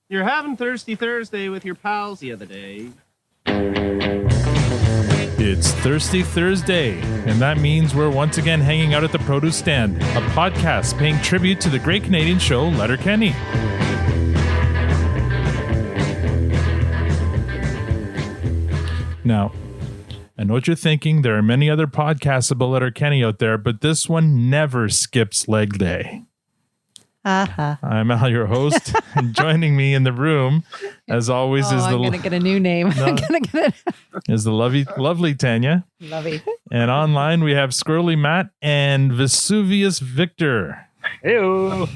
You're having Thirsty Thursday with your pals the other day. It's Thirsty Thursday, and that means we're once again hanging out at the produce stand, a podcast paying tribute to the great Canadian show Letterkenny. Now, I know what you're thinking. There are many other podcasts about Letterkenny out there, but this one never skips leg day. I'm Al, your host, and joining me in the room, as always, is I'm going to get a new name. I'm gonna get is the lovely Tanya. Lovey. And online, we have Squirrely Matt and Vesuvius Victor. Hey-o.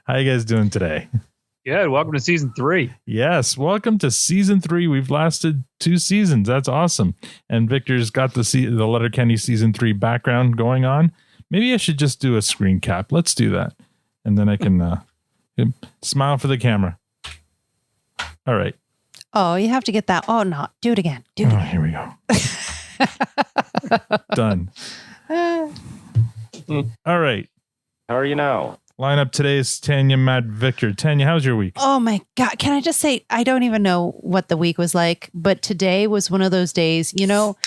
How you guys doing today? Good. Welcome to season 3. Yes, welcome to season 3. We've lasted 2 seasons. That's awesome. And Victor's got the Letterkenny season 3 background going on. Maybe I should just do a screen cap. Let's do that. And then I can smile for the camera. All right. Oh, you have to get that. Oh, no. Do it again. Do it again. Here we go. Done. All right. How are you now? Line up today's Tanya, Matt, Victor. Tanya, how's your week? Oh, my God. Can I just say, I don't even know what the week was like, but today was one of those days, you know,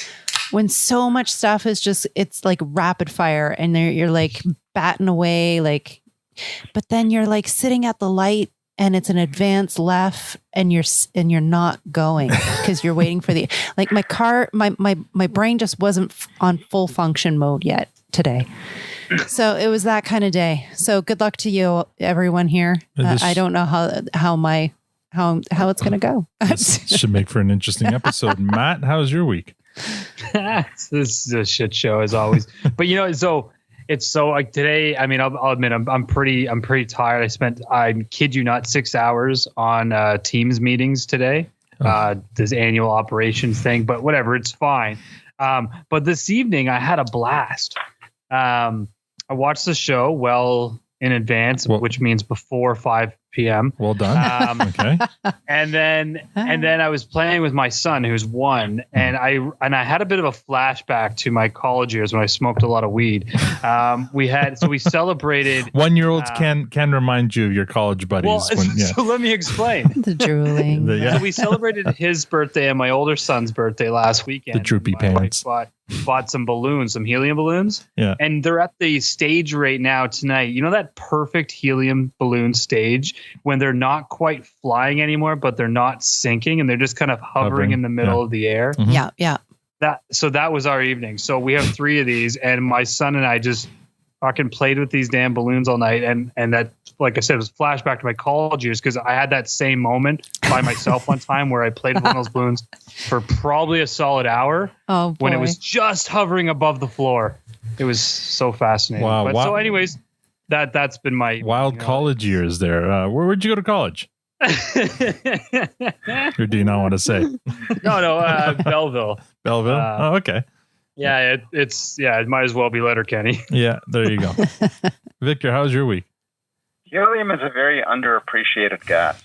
when so much stuff is just, it's like rapid fire and you're like batting away, like, but then you're like sitting at the light and it's an advance left and you're not going because you're waiting for the, like my car, my brain just wasn't on full function mode yet today. So it was that kind of day. So good luck to you, everyone here. I don't know how it's going to go. This should make for an interesting episode. Matt, how's your week? This is a shit show as always. But you know, so it's so like today. I mean, I'll admit I'm pretty tired. I kid you not, 6 hours on Teams meetings today. This annual operations thing, but whatever, it's fine. But this evening I had a blast. I watched the show well in advance, which means before 5 p.m. Well done. Okay. And then I was playing with my son, who's 1, and I had a bit of a flashback to my college years when I smoked a lot of weed. We celebrated. 1-year-olds can remind you of your college buddies. Well, so let me explain. The drooling. So we celebrated his birthday and my older son's birthday last weekend. The droopy pants. Bought some balloons, some helium balloons. Yeah. And they're at the stage right now tonight. You know that perfect helium balloon stage when they're not quite flying anymore, but they're not sinking and they're just kind of hovering in the middle of the air. Mm-hmm. Yeah. That was our evening. So we have 3 of these and my son and I just fucking played with these damn balloons all night. And that, like I said, was a flashback to my college years because I had that same moment by myself one time where I played with one of those balloons for probably a solid hour. Oh, boy. When it was just hovering above the floor. It was so fascinating. Wow. So anyways, that's been my wild college years there. Where'd you go to college? Or do you not want to say? No, Belleville. Belleville? Oh, okay. Yeah, it might as well be Letterkenny. Yeah, there you go. Victor, how's your week? Helium is a very underappreciated gas.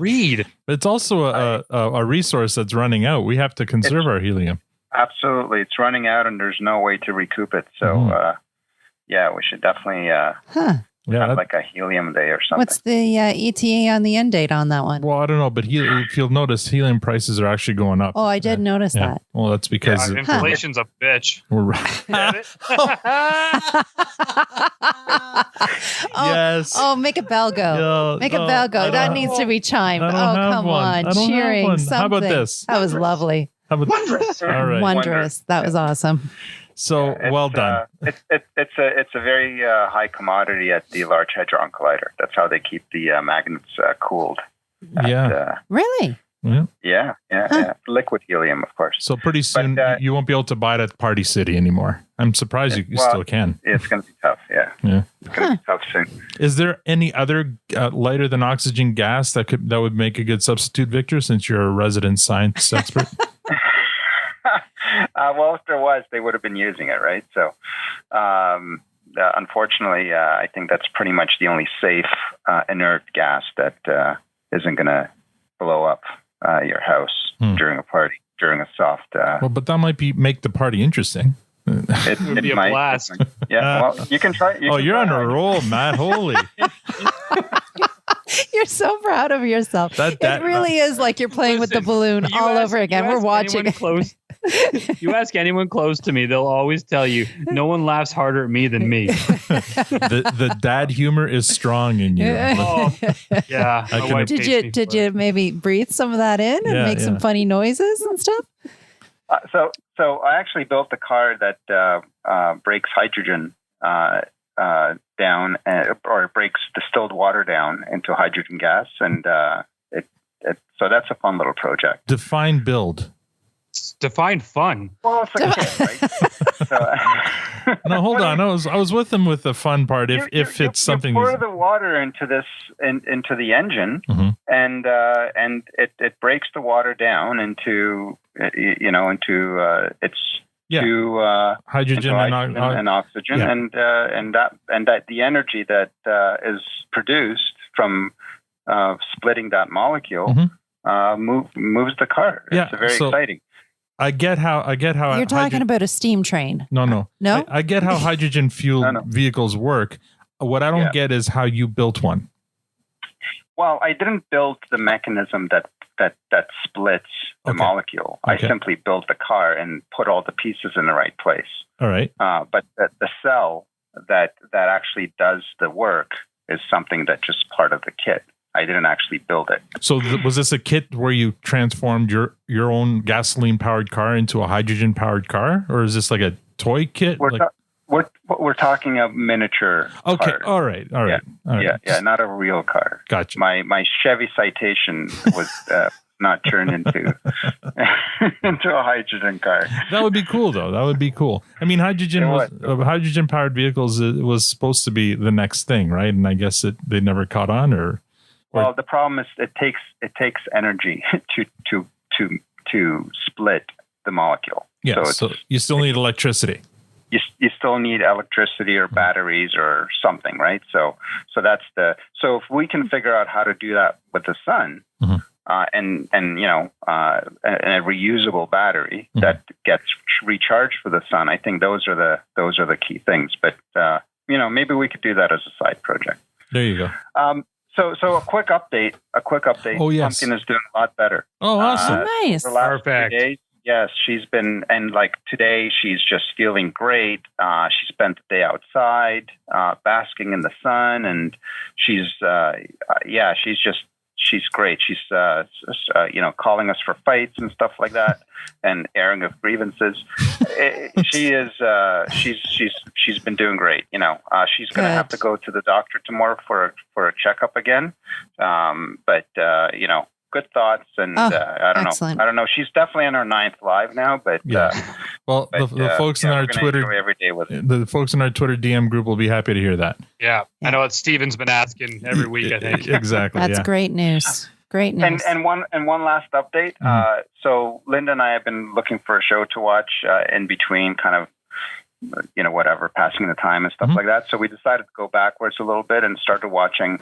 Read. It's also a resource that's running out. We have to conserve our helium. Absolutely. It's running out and there's no way to recoup it. So, we should definitely have like a helium day or something. What's the ETA on the end date on that one? Well, I don't know, but if you'll notice, helium prices are actually going up. Oh, I did notice that. Well, that's because inflation's a bitch. Yes. Oh, make a bell go. Make a bell go. That needs to be chimed. Oh, come on. Cheering. Something. How about this? That was lovely. Wondrous. All right. Wondrous. That was awesome. So well done. It's a very high commodity at the Large Hadron Collider. That's how they keep the magnets cooled. Really? Yeah. Liquid helium, of course. So pretty soon you won't be able to buy it at Party City anymore. I'm surprised you still can. It's going to be tough. Yeah. It's going to be tough soon. Is there any other lighter than oxygen gas that would make a good substitute, Victor? Since you're a resident science expert. Well, if there was, they would have been using it, right? So, unfortunately, I think that's pretty much the only safe inert gas that isn't going to blow up your house during a party, during a soft. Well, but that might make the party interesting. It would be a blast. Yeah, well, you can try. You're on a roll, Matt. Holy. You're so proud of yourself. It really is like you're playing with the balloon all over again. We're watching. You ask anyone close to me, they'll always tell you, no one laughs harder at me than me. the dad humor is strong in you. Yeah. Did you maybe breathe some of that in and make some funny noises and stuff? So I actually built a car that breaks hydrogen down, or breaks distilled water down into hydrogen gas, and so that's a fun little project. Define build. Define fun. Well, it's a kid, right? No, hold on. I was with him with the fun part. If it's something, you pour the water into the engine, and it breaks the water down into hydrogen and oxygen, and that the energy that is produced from splitting that molecule moves the car. It's very exciting. I get how you're talking about a steam train. No. I get how hydrogen fueled vehicles work. What I don't get is how you built one. Well, I didn't build the mechanism that splits the molecule. I simply built the car and put all the pieces in the right place. All right. But the cell that actually does the work is something that's just part of the kit. I didn't actually build it. So was this a kit where you transformed your own gasoline-powered car into a hydrogen-powered car? Or is this like a toy kit? We're talking a miniature car. All right. Yeah, not a real car. Gotcha. My Chevy Citation was not turned into a hydrogen car. That would be cool, though. That would be cool. I mean, hydrogen-powered vehicles was supposed to be the next thing, right? And I guess they never caught on, or... Well, the problem is it takes energy to split the molecule. Yeah, so you still need electricity. You still need electricity or batteries or something, right? So if we can figure out how to do that with the sun, and a reusable battery that gets recharged for the sun, I think those are the key things. But maybe we could do that as a side project. There you go. So a quick update. Oh, yes. Pumpkin is doing a lot better. Oh, awesome. Nice. The last 3 days, yes, she's been, and like today, she's just feeling great. She spent the day outside, basking in the sun, and she's great. She's, calling us for fights and stuff like that, and airing of grievances. She's been doing great. She's going to have to go to the doctor tomorrow for a checkup again. But good thoughts, and I don't know. She's definitely on her 9th live now, but the folks in our Twitter every day with it. The folks in our Twitter DM group will be happy to hear that. Yeah. I know what Steven's been asking every week, I think. Exactly. That's great news. Great news. And one last update. So Linda and I have been looking for a show to watch in between, kind of, whatever, passing the time and stuff like that. So we decided to go backwards a little bit and started watching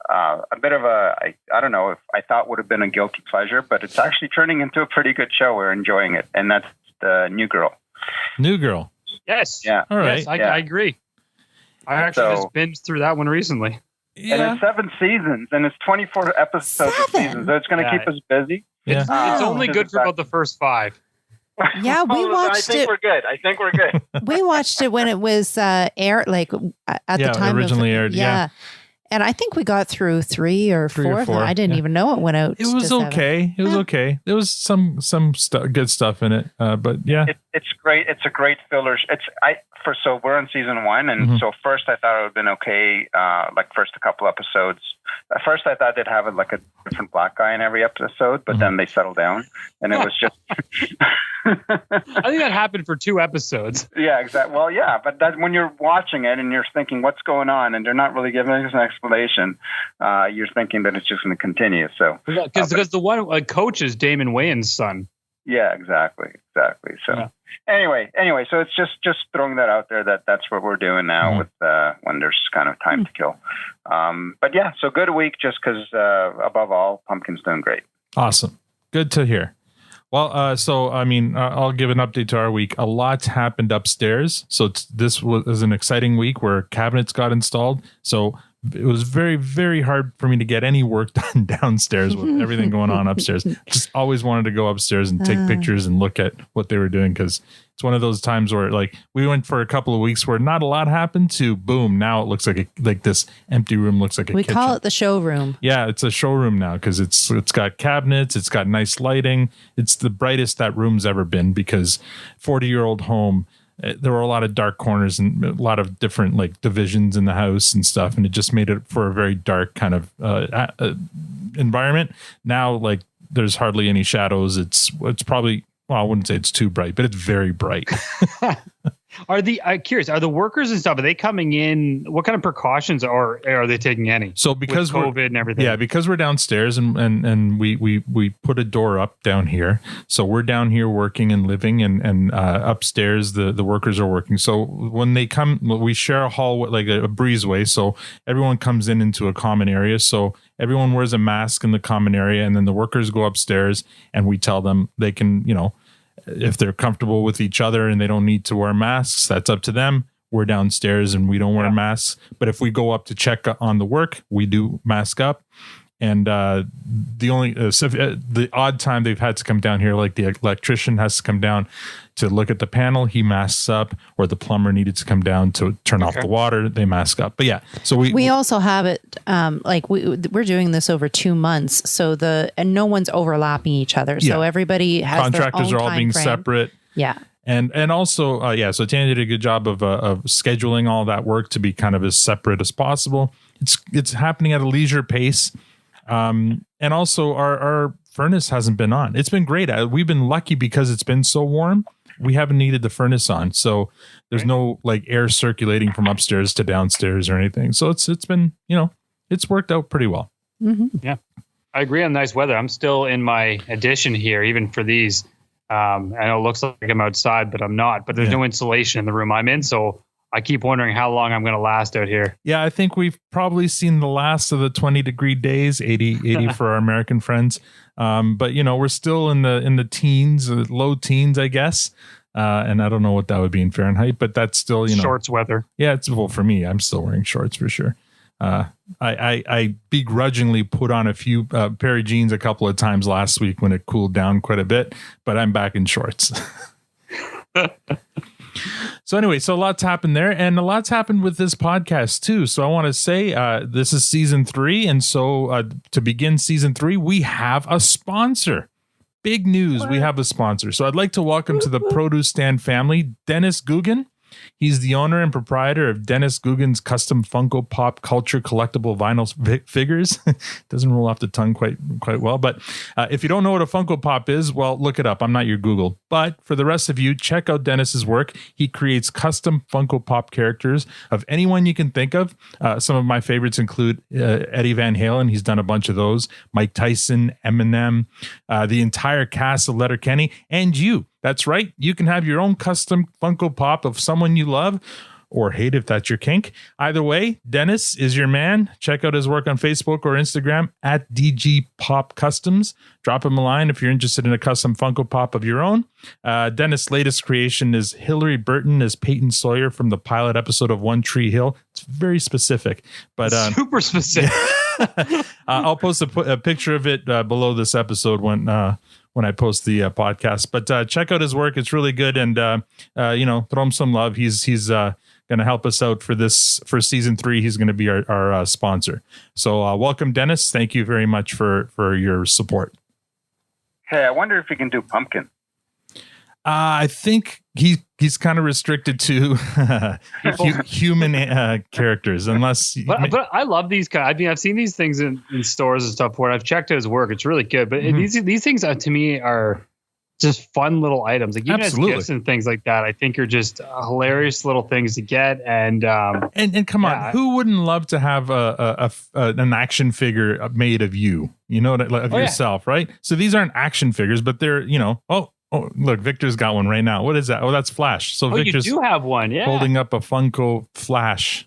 a bit of I don't know if I thought would have been a guilty pleasure, but it's actually turning into a pretty good show. We're enjoying it. And that's the New Girl. New Girl. Yes. Yeah. All right. Yes, I agree. I actually just binged through that one recently. Yeah. And it's 7 seasons, and it's 24 episodes a season, so it's going to keep us busy. Yeah. It's only good for about the first 5. Yeah, we watched it. I think we're good. We watched it when it was aired, like at the time originally aired. Yeah. And I think we got through 3 or 4. I didn't even know it went out. It was okay. It was okay. There was some good stuff in it, but yeah, it's great. It's a great filler. So we're on season 1, and so first I thought it would have been okay. Like first a couple episodes. At first I thought they'd have a different black guy in every episode, but then they settled down, and it was just. I think that happened for 2 episodes. Yeah, exactly. Well, yeah, but that when you're watching it and you're thinking what's going on, and they're not really giving us an explanation, you're thinking that it's just going to continue. So because the one coach is Damon Wayans' son. Yeah, exactly. So anyway, so it's just throwing that out there that's what we're doing now with when there's kind of time to kill. But yeah, so good week just because above all, Pumpkin's doing great. Awesome. Good to hear. Well, I'll give an update to our week. A lot's happened upstairs. So this was an exciting week where cabinets got installed. So it was very, very hard for me to get any work done downstairs with everything going on upstairs. Just always wanted to go upstairs and take pictures and look at what they were doing, because it's one of those times where like we went for a couple of weeks where not a lot happened to boom. Now it looks like this empty room looks like a kitchen. We call it the showroom. Yeah, it's a showroom now because it's got cabinets, it's got nice lighting. It's the brightest that room's ever been, because 40-year-old home, there were a lot of dark corners and a lot of different like divisions in the house and stuff, and it just made it for a very dark kind of environment. Now, like there's hardly any shadows. It's probably, well, I wouldn't say it's too bright, but it's very bright. I'm curious, are the workers and stuff, are they coming in? What kind of precautions are they taking any? So because with COVID and everything. Yeah, because we're downstairs and we put a door up down here. So we're down here working and living, and upstairs the workers are working. So when they come, we share a hall, like a breezeway. So everyone comes into a common area. So everyone wears a mask in the common area, and then the workers go upstairs, and we tell them they can, if they're comfortable with each other and they don't need to wear masks, that's up to them. We're downstairs and we don't wear masks. But if we go up to check on the work, we do mask up. And the odd time they've had to come down here, like the electrician has to come down to look at the panel, he masks up, or the plumber needed to come down to turn off the water, they mask up. But yeah, so we also have it like we're doing this over 2 months, so and no one's overlapping each other, so everybody has contractors their own are all being frame. separate. Yeah. And also, so Tanya did a good job of scheduling all that work to be kind of as separate as possible. It's happening at a leisure pace. And also our furnace hasn't been on. It's been great. We've been lucky because it's been so warm. We haven't needed the furnace on. So there's no like air circulating from upstairs to downstairs or anything. So it's been, it's worked out pretty well. Mm-hmm. Yeah. I agree on nice weather. I'm still in my addition here, even for these. I know it looks like I'm outside, but I'm not. But there's no insulation in the room I'm in. So I keep wondering how long I'm going to last out here. Yeah, I think we've probably seen the last of the 20-degree days, 80 for our American friends. But we're still in the teens, low teens, I guess. And I don't know what that would be in Fahrenheit, but that's still, shorts weather. Yeah, for me, I'm still wearing shorts for sure. I begrudgingly put on a few pair of jeans a couple of times last week when it cooled down quite a bit, but I'm back in shorts. So anyway, so lots happened there, and a lot's happened with this podcast too. So I want to say this is season 3, and so to begin season 3, we have a sponsor. Big news, we have a sponsor. So I'd like to welcome to the Produce Stand family, Dennis Gugin. He's the owner and proprietor of Dennis Gugin's custom Funko Pop culture collectible vinyl figures. Doesn't roll off the tongue quite well. But if you don't know what a Funko Pop is, well, look it up. I'm not your Google. But for the rest of you, check out Dennis's work. He creates custom Funko Pop characters of anyone you can think of. Some of my favorites include Eddie Van Halen. He's done a bunch of those. Mike Tyson, Eminem, the entire cast of Letterkenny, and you. That's right. You can have your own custom Funko Pop of someone you love or hate if that's your kink. Either way, Dennis is your man. Check out his work on Facebook or Instagram at DG Pop Customs. Drop him a line if you're interested in a custom Funko Pop of your own. Dennis' latest creation is Hillary Burton as Peyton Sawyer from the pilot episode of One Tree Hill. It's very specific, but super specific. I'll post a picture of it below this episode when I post the podcast. But check out his work; it's really good, and throw him some love. He's going to help us out for season 3. He's going to be our sponsor. So welcome, Dennis. Thank you very much for your support. Hey, I wonder if we can do pumpkin. I think he's kind of restricted to human characters, unless. But I love these kind. I mean, I've seen these things in stores and stuff where I've checked out his work. It's really good. But these things to me are just fun little items. Like even as gifts and things like that, I think are just hilarious little things to get. And come on, who wouldn't love to have an action figure made of you? Of yourself, right? So these aren't action figures, but they're Oh, look, Victor's got one right now. What is that? Oh, that's Flash. So Victor's you do have one, holding up a Funko Flash.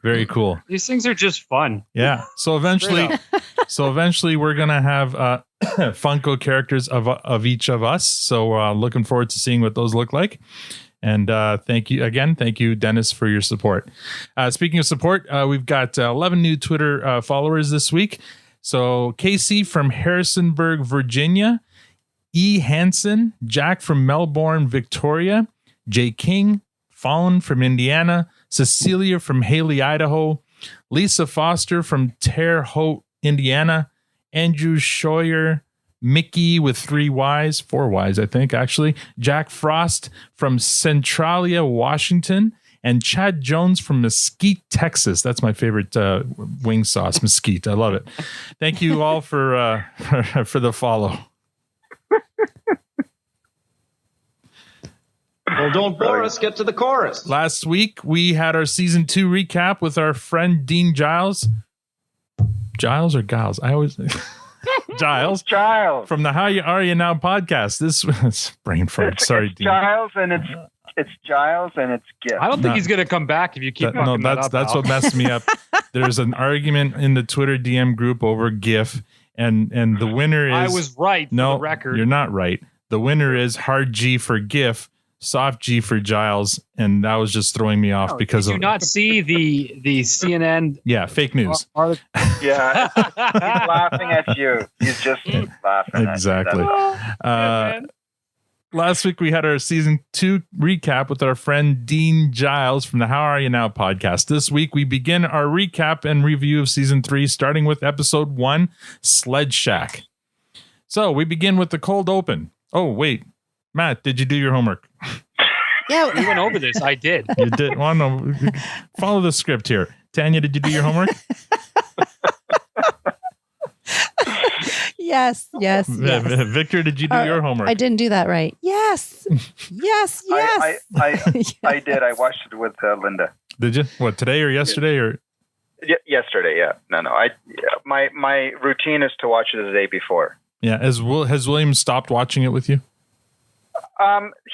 Very cool. These things are just fun. Yeah. So eventually we're going to have Funko characters of each of us. So looking forward to seeing what those look like. And thank you, Dennis, for your support. Speaking of support, we've got 11 new Twitter followers this week. So Casey from Harrisonburg, Virginia, E. Hansen, Jack from Melbourne, Victoria, J. King, Fallon from Indiana, Cecilia from Haley, Idaho, Lisa Foster from Terre Haute, Indiana, Andrew Scheuer, Mickey with 4 Ys, I think, actually, Jack Frost from Centralia, Washington, and Chad Jones from Mesquite, Texas. That's my favorite wing sauce, Mesquite. I love it. Thank you all for the follow. Well, don't bore us. Get to the chorus. Last week, we had our season 2 recap with our friend Dean Giles. Giles or Giles? I always Giles from the How Are You Now podcast. This was brain fart. Sorry, Dean. Giles, and it's Giles, and it's Gift. I don't think he's going to come back if you keep fucking that up. That's what messed me up. There's an argument in the Twitter DM group over GIF, and the winner is. I was right. For the record, you're not right. The winner is hard G for GIF, soft G for Giles, and that was just throwing me off because did you not see the CNN? Yeah, fake news. Yeah, he's laughing at you. He's just laughing. Exactly. Last week we had our season 2 recap with our friend Dean Giles from the How Are You Now podcast. This week we begin our recap and review of season 3, starting with episode 1, Sled Shack. So we begin with the cold open. Oh wait, Matt, did you do your homework? Yeah, we went over this. I did. You did. Well, no, follow the script here. Tanya, did you do your homework? Yes. Victor, did you do your homework? I didn't do that right. Yes. I did. I watched it with Linda. Did you? What, today or yesterday or? Yesterday. Yeah. No. My routine is to watch it the day before. Yeah. Has William stopped watching it with you?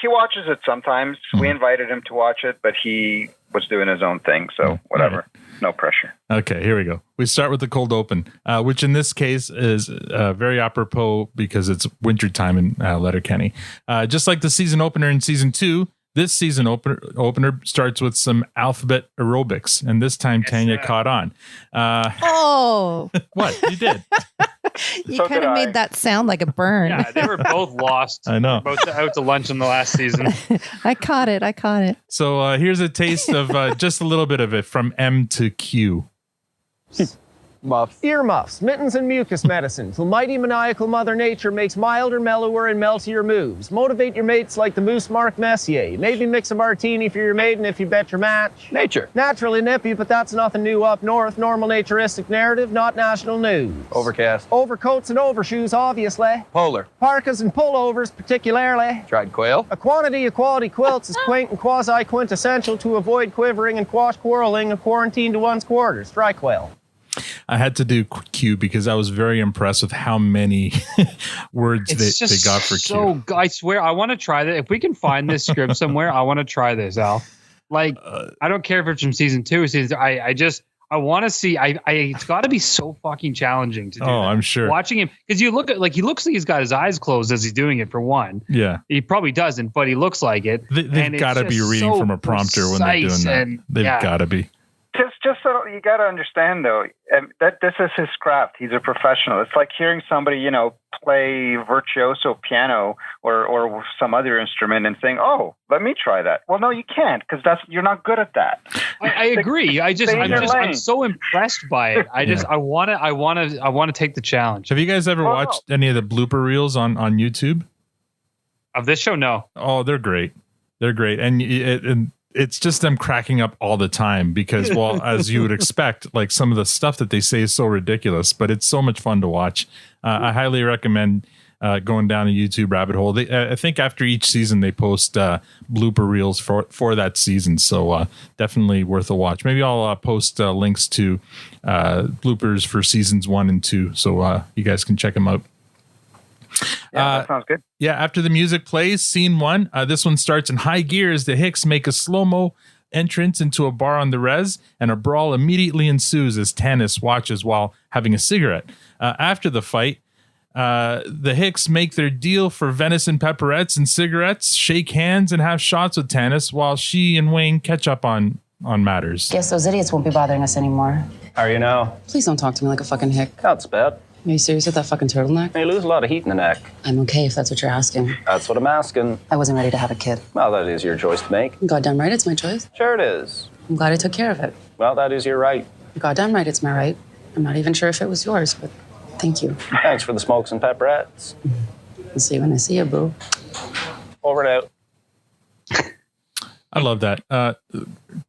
He watches it sometimes. We invited him to watch it, but he was doing his own thing. So whatever. Right. No pressure. Okay, here we go. We start with the cold open, which in this case is very apropos because it's wintertime in Letterkenny. Just like the season opener in season 2, this season opener starts with some alphabet aerobics, and this time Tanya caught on. What? You did. You kind of made that sound like a burn. Yeah, they were both lost. I know. Both out to lunch in the last season. I caught it. So here's a taste of just a little bit of it from M to Q. Muffs. Earmuffs, mittens, and mucus medicine. Till mighty maniacal Mother Nature makes milder, mellower, and meltier moves. Motivate your mates like the Moose Mark Messier. Maybe mix a martini for your maiden if you bet your match. Nature. Naturally nippy, but that's nothing new up north. Normal naturistic narrative, not national news. Overcast. Overcoats and overshoes, obviously. Polar. Parkas and pullovers, particularly. Tried quail. A quantity of quality quilts is quaint and quasi-quintessential to avoid quivering and quash quarreling and quarantine to one's quarters. Try quail. I had to do Q because I was very impressed with how many words they got for Q. I swear, I want to try that. If we can find this script somewhere, I want to try this, Al. Like, I don't care if it's from season 2 or season 3. I want to see. It's got to be so fucking challenging to do. Oh, that. I'm sure. Watching him, because you look at he looks like he's got his eyes closed as he's doing it. For one, yeah, he probably doesn't, but he looks like it. They've got to be reading from a prompter when they're doing that. They've got to be. Just so you got to understand though, that this is his craft. He's a professional. It's like hearing somebody, play virtuoso piano or some other instrument and saying, "Oh, let me try that." Well, no, you can't because you're not good at that. I agree. I'm so impressed by it. I want to take the challenge. Have you guys ever watched any of the blooper reels on YouTube of this show? No. Oh, they're great. And it's just them cracking up all the time because, well, as you would expect, like some of the stuff that they say is so ridiculous, but it's so much fun to watch. I highly recommend going down a YouTube rabbit hole. I think after each season they post blooper reels for that season, so definitely worth a watch. Maybe I'll post links to bloopers for seasons 1 and 2, so you guys can check them out. Yeah, that sounds good. Yeah, after the music plays, scene 1, this one starts in high gear as the Hicks make a slow-mo entrance into a bar on the res, and a brawl immediately ensues as Tanis watches while having a cigarette. After the fight, The Hicks make their deal for venison pepperettes and cigarettes, shake hands, and have shots with Tanis while she and Wayne catch up on matters. Guess those idiots won't be bothering us anymore. How are you now? Please don't talk to me like a fucking hick. That's bad. Are you serious with that fucking turtleneck? You lose a lot of heat in the neck. I'm okay if that's what you're asking. That's what I'm asking. I wasn't ready to have a kid. Well, that is your choice to make. Goddamn right, it's my choice. Sure it is. I'm glad I took care of it. Well, that is your right. Goddamn right, it's my right. I'm not even sure if it was yours, but thank you. Thanks for the smokes and pepperettes. I'll see you when I see you, boo. Over and out. I love that.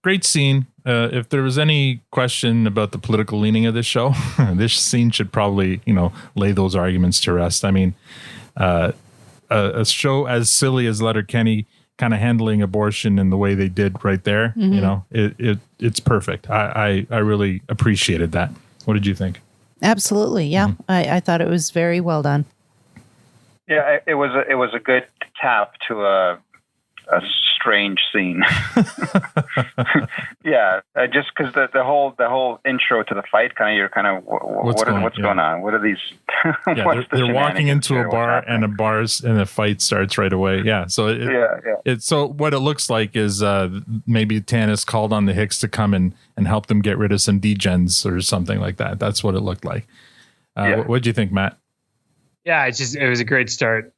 Great scene. If there was any question about the political leaning of this show, this scene should probably, lay those arguments to rest. I mean, a show as silly as Letterkenny kind of handling abortion in the way they did right there, it's perfect. I really appreciated that. What did you think? Absolutely. Yeah. I thought it was very well done. Yeah, it was a good tap to a strange scene. Yeah, just because the whole intro to the fight, you're what's going on? What are these? They're walking into a bar and a fight starts right away. Yeah, so so what it looks like is maybe Tanis called on the Hicks to come and help them get rid of some degens or something like that. That's what it looked like. What do you think, Matt? Yeah, it was a great start.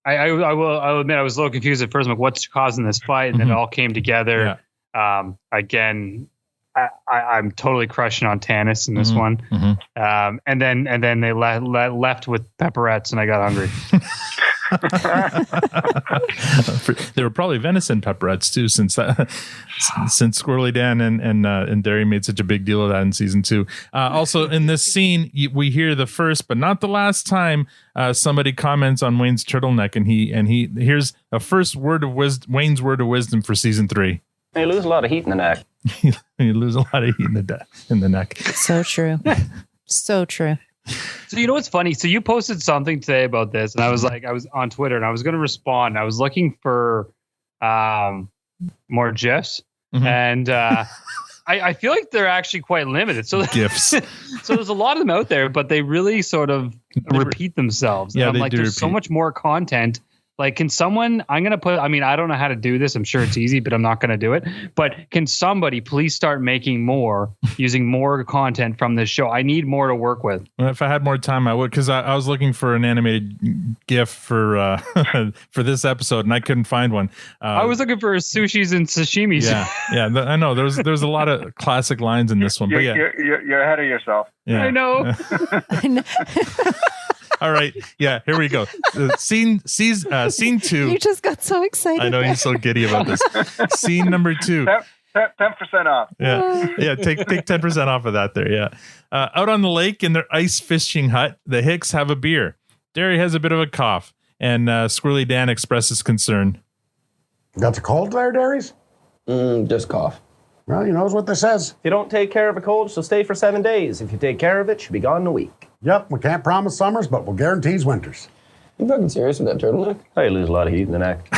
I'll admit I was a little confused at first. I'm like, what's causing this fight? And then it all came together. Yeah. Again, I'm totally crushing on Tanis in this one. And then they left with pepperettes, and I got hungry. There were probably venison pepperettes too, since Squirrely Dan and Derry made such a big deal of that in season 2. Also in this scene, we hear the first but not the last time somebody comments on Wayne's turtleneck, and he here's a first word of wisdom, Wayne's word of wisdom for season 3. You lose a lot of heat in the neck. You lose a lot of heat in the neck. So true. So true. So you know what's funny? So you posted something today about this, and I was on Twitter, and I was going to respond. I was looking for more GIFs, and I feel like they're actually quite limited. So GIFs. So there's a lot of them out there, but they really sort of repeat themselves. Yeah, and I'm like, there's so much more content. Like, can someone, I don't know how to do this. I'm sure it's easy, but I'm not going to do it. But can somebody please start making more, using more content from this show? I need more to work with. Well, if I had more time, I would, because I was looking for an animated GIF for for this episode, and I couldn't find one. I was looking for sushis and sashimis. Yeah, I know. There's a lot of classic lines in this one. You're ahead of yourself. Yeah. I know. All right. Yeah, here we go. Scene 2. You just got so excited. I know you're so giddy about this. Scene number 2. 10% off. Yeah. Take 10% off of that there. Yeah. Out on the lake in their ice fishing hut, the Hicks have a beer. Derry has a bit of a cough, and Squirrely Dan expresses concern. Got the cold there, Derry's? Just cough. Well, you knows what this says. If you don't take care of a cold, she'll stay for 7 days. If you take care of it, she'll be gone in a week. Yep, we can't promise summers, but we'll guarantee winters. You fucking serious with that turtleneck? I lose a lot of heat in the neck.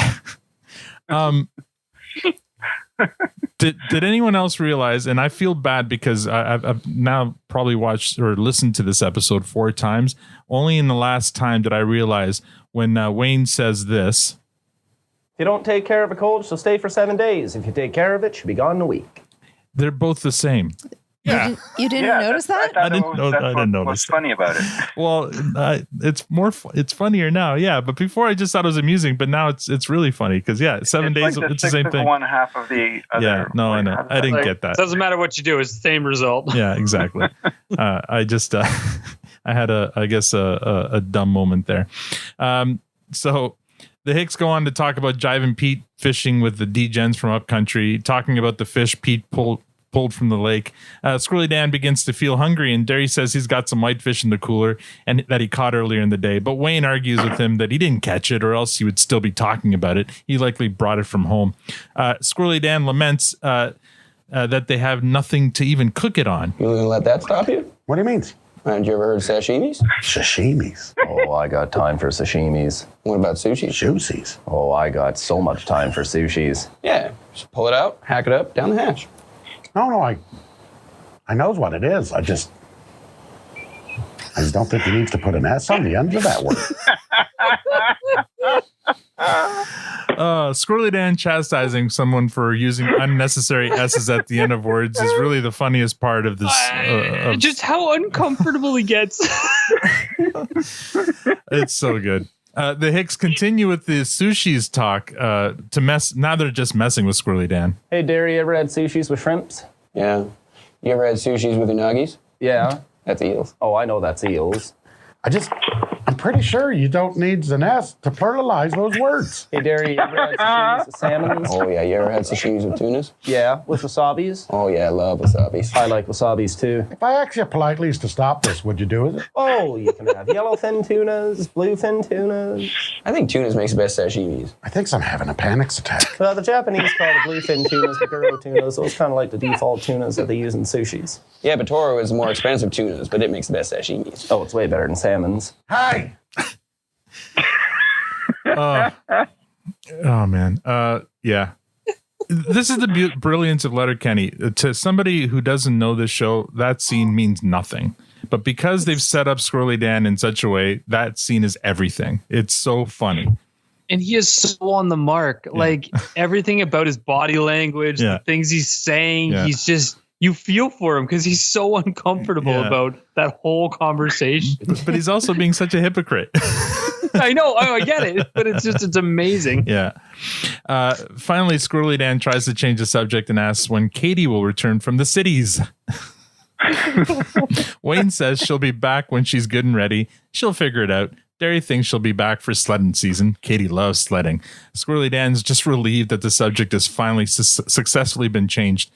Did anyone else realize, and I feel bad because I've now probably watched or listened to this episode 4 times. Only in the last time did I realize when Wayne says this. If you don't take care of a cold, she'll stay for 7 days. If you take care of it, she'll be gone in a week. They're both the same. Yeah. You didn't notice that? I didn't notice. What's funny about it? Well, it's funnier now. Yeah, but before I just thought it was amusing, but now it's really funny because 7 days like it's the same thing. One half of the other. Yeah, no, I know. I didn't get that. Doesn't matter what you do; it's the same result. Yeah, exactly. I just I had a dumb moment there. So the Hicks go on to talk about Jivin' Pete fishing with the degens from upcountry, talking about the fish Pete pulled from the lake. Squirrely Dan begins to feel hungry, and Derry says he's got some whitefish in the cooler and that he caught earlier in the day. But Wayne argues with him that he didn't catch it, or else he would still be talking about it. He likely brought it from home. Squirrely Dan laments that they have nothing to even cook it on. You gonna let that stop you? What do you mean? Haven't you ever heard of sashimis? Sashimis. Oh, I got time for sashimis. What about sushi? Juicies. Oh, I got so much time for sushis. Yeah, just pull it out, hack it up, down the hatch. No, I knows what it is. I just... I just don't think he needs to put an S on the end of that word. Squirrely Dan chastising someone for using unnecessary S's at the end of words is really the funniest part of this. Just how uncomfortable he gets. It's so good. The Hicks continue with the sushis talk to mess. Now they're just messing with Squirrely Dan. Hey, Derry, you ever had sushis with shrimps? Yeah. You ever had sushis with unagis? Yeah. That's eels. Oh, I know that's eels. I'm pretty sure you don't need an S to pluralize those words. Hey, Derry, you ever had sashimi with salmon? Oh, yeah. You ever had sashimi with tunas? Yeah, with wasabis? Oh, yeah. I love wasabis. I like wasabis, too. If I asked you politely to stop this, would you do it? Oh, you can have yellow fin tunas, blue fin tunas. I think tunas makes the best sashimis. I think I'm having a panic attack. The Japanese call the blue fin tunas the guro tunas. Those kind of like the default tunas that they use in sushis. Yeah, but Toro is more expensive tunas, but it makes the best sashimis. Oh, it's way better than salmon's. Hey! Oh man. Yeah. This is the brilliance of Letterkenny. To somebody who doesn't know this show, that scene means nothing. But because they've set up Squirrely Dan in such a way, that scene is everything. It's so funny. And he is so on the mark. Yeah. Like everything about his body language, Yeah. the things he's saying, Yeah. he's just, you feel for him because he's so uncomfortable Yeah. about that whole conversation. But he's also being such a hypocrite. I know, I get it, but it's amazing. Yeah. Finally, Squirrely Dan tries to change the subject and asks when Katie will return from the cities. Wayne says she'll be back when she's good and ready. She'll figure it out. Derry thinks she'll be back for sledding season. Katie loves sledding. Squirrely Dan's just relieved that the subject has finally successfully been changed.